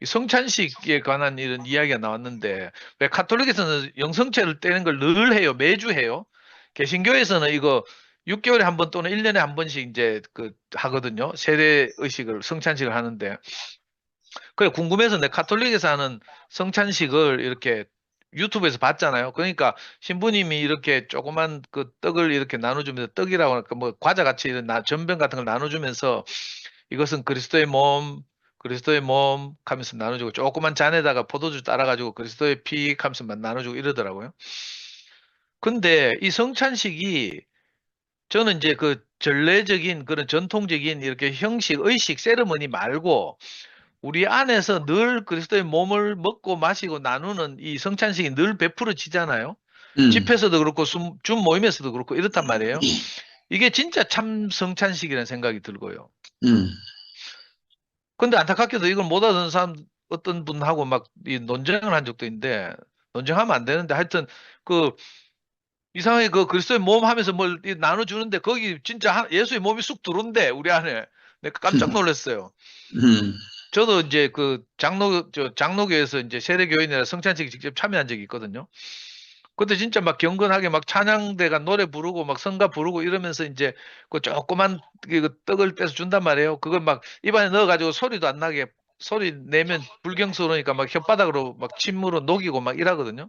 Speaker 2: 이 성찬식에 관한 이런 이야기가 나왔는데 왜 가톨릭에서는 영성체를 떼는 걸 늘 해요. 매주 해요. 개신교에서는 이거 6개월에 한 번 또는 1년에 한 번씩 이제 하거든요. 세례 의식을 성찬식을 하는데 그래 궁금해서 내 가톨릭에서 하는 성찬식을 이렇게 유튜브에서 봤잖아요. 그러니까 신부님이 이렇게 조그만 그 떡을 이렇게 나눠주면서 떡이라고 할까 뭐 과자 같이 이런 전병 같은 걸 나눠주면서 이것은 그리스도의 몸 하면서 나눠주고 조그만 잔에다가 포도주 따라가지고 그리스도의 피 하면서 막 나눠주고 이러더라고요. 근데 이 성찬식이 저는 이제 그 전례적인 그런 전통적인 이렇게 형식, 의식, 세리머니 말고 우리 안에서 늘 그리스도의 몸을 먹고 마시고 나누는 이 성찬식이 늘 베풀어지잖아요. 집회에서도 그렇고 줌 모임에서도 그렇고 이렇단 말이에요. 이게 진짜 참 성찬식이라는 생각이 들고요. 근데 안타깝게도 이걸 못 알아듣는 사람 어떤 분하고 막 이 논쟁을 한 적도 있는데 논쟁하면 안 되는데 하여튼 그 이상하게 그 그리스도의 몸 하면서 뭘 나눠주는데 거기 진짜 예수의 몸이 쑥 들어온대 우리 안에. 내가 깜짝 놀랐어요. 저도 이제 그 장로교에서 이제 세례교인이라 성찬식에 직접 참여한 적이 있거든요. 그때 진짜 막 경건하게 막 찬양대가 노래 부르고 막 성가 부르고 이러면서 이제 그 조그만 그 떡을 떼서 준단 말이에요. 그걸 막 입안에 넣어가지고 소리도 안 나게 소리 내면 불경스러우니까 막 혓바닥으로 막 침으로 녹이고 막 이러거든요.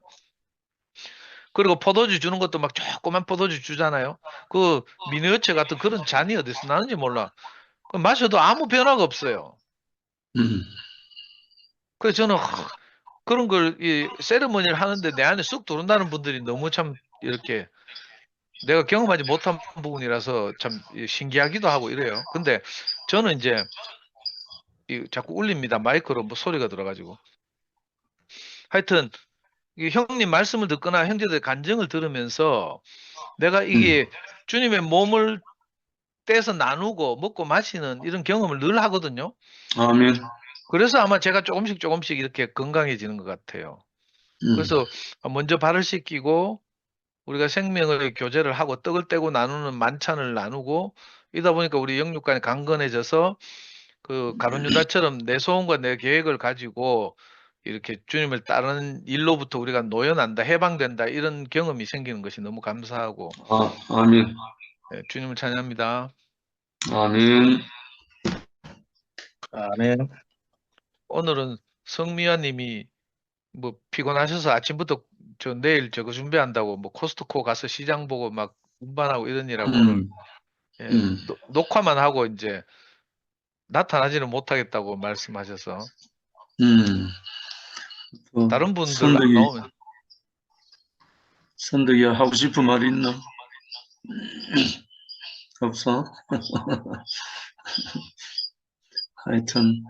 Speaker 2: 그리고 포도주 주는 것도 막 조그만 포도주 주잖아요. 그 미니어처 같은 그런 잔이 어디서 나는지 몰라. 마셔도 아무 변화가 없어요. 그래서 저는 그런 걸 이 세리머니를 하는데 내 안에 쑥 들어온다는 분들이 너무 참 이렇게 내가 경험하지 못한 부분이라서 참 신기하기도 하고 이래요. 근데 저는 이제 자꾸 울립니다. 마이크로 뭐 소리가 들어가지고. 하여튼 이 형님 말씀을 듣거나 형제들의 간증을 들으면서 내가 이게 주님의 몸을 떼서 나누고 먹고 마시는 이런 경험을 늘 하거든요.
Speaker 3: 아멘.
Speaker 2: 그래서 아마 제가 조금씩 이렇게 건강해지는 것 같아요. 그래서 먼저 발을 씻기고 우리가 생명의 교제를 하고 떡을 떼고 나누는 만찬을 나누고 이러다 보니까 우리 영육간이 강건해져서 그 가룟 유다처럼 내 소원과 내 계획을 가지고 이렇게 주님을 따르는 일로부터 우리가 놓여난다, 해방된다 이런 경험이 생기는 것이 너무 감사하고
Speaker 3: 아멘.
Speaker 2: 네, 주님을 찬양합니다.
Speaker 3: 아멘.
Speaker 7: 아멘.
Speaker 2: 오늘은 성미아님이 뭐 피곤하셔서 아침부터 저 내일 저거 준비한다고 뭐 코스트코 가서 시장 보고 막 운반하고 이러느라고 오늘 예, 녹화만 하고 이제 나타나지는 못하겠다고 말씀하셔서 다른 분들 안 나오면
Speaker 3: 선덕이 하고 싶은 말 있나? 없어? 하여튼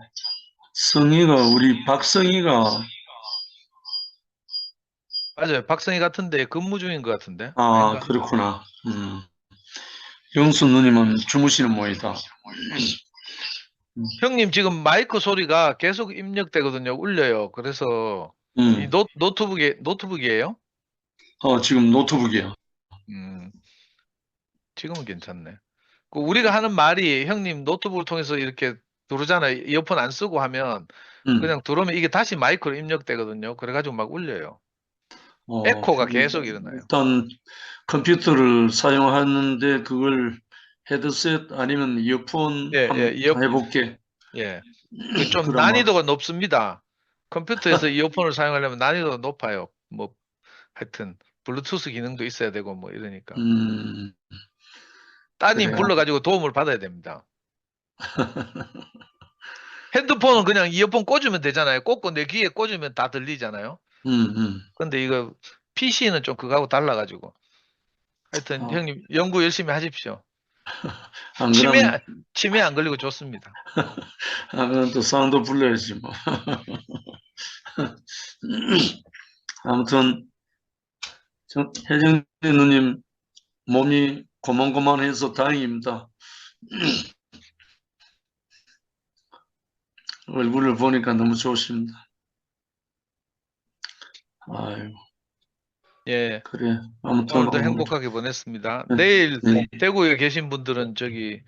Speaker 3: 우리 박성희가
Speaker 2: 맞아요. 박성희 같은데 근무 중인 것 같은데.
Speaker 3: 아닌가? 그렇구나. 영수 누님은 주무시는 모이다.
Speaker 2: 형님 지금 마이크 소리가 계속 입력되거든요. 울려요. 그래서 이 노트북이에요?
Speaker 3: 지금 노트북이야.
Speaker 2: 지금은 괜찮네. 그 우리가 하는 말이 형님 노트북을 통해서 이렇게 들어오잖아요. 이어폰 안 쓰고 하면 그냥 들어오면 이게 다시 마이크로 입력되거든요. 그래가지고 막 울려요. 에코가 계속 일어나요.
Speaker 3: 일단 컴퓨터를 사용하는데 그걸 헤드셋 아니면 이어폰 한번 해볼게.
Speaker 2: 예. 좀 난이도가 높습니다. 컴퓨터에서 이어폰을 사용하려면 난이도가 높아요. 뭐 하여튼 블루투스 기능도 있어야 되고 뭐 이러니까. 따님 불러가지고 도움을 받아야 됩니다. 핸드폰은 그냥 이어폰 꽂으면 되잖아요. 꽂고 내 귀에 꽂으면 다 들리잖아요. 근데 이거 PC는 좀 그거하고 달라가지고. 하여튼 형님 연구 열심히 하십시오. 치매 안 걸리고 좋습니다.
Speaker 3: 그럼 또 상도 불러야지 뭐. 아무튼 혜정 누님 몸이 고만고만해서 다행입니다. 얼굴을 보니까 너무 좋으십니다. 아유.
Speaker 2: 예.
Speaker 3: 그래. 아무튼
Speaker 2: 오늘도 행복하게 보냈습니다. 내일 대구에 계신 분들은 저기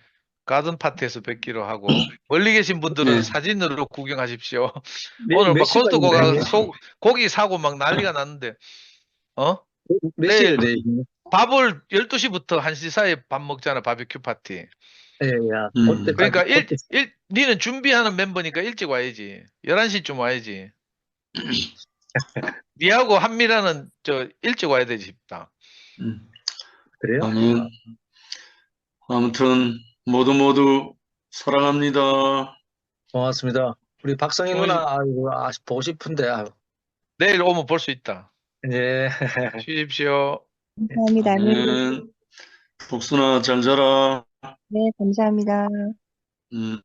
Speaker 2: 가든 파티에서 뵙기로 하고 멀리 계신 분들은 사진으로 구경하십시오. 오늘 막 코스트코 가서 고기 사고 막 난리가 났는데
Speaker 7: 몇 시에 돼?
Speaker 2: 밥을 12시부터 1시 사이에 밥 먹잖아. 바비큐 파티. 그러니까 니는 준비하는 멤버니까 일찍 와야지. 11시쯤 와야지. 니하고 한미라는 저 일찍 와야 되지 싶다.
Speaker 7: 그래요?
Speaker 3: 아멘. 아무튼 모두 사랑합니다.
Speaker 7: 고맙습니다. 우리 박성희
Speaker 2: 좋은
Speaker 7: 누나, 아이고, 보고 싶은데, 아유.
Speaker 2: 내일 오면 볼 수 있다.
Speaker 7: 예.
Speaker 2: 쉬십시오.
Speaker 8: 감사합니다. 안녕히 계세요.
Speaker 3: 아멘. 복순아 잘 자라.
Speaker 8: 네, 감사합니다.
Speaker 3: 음.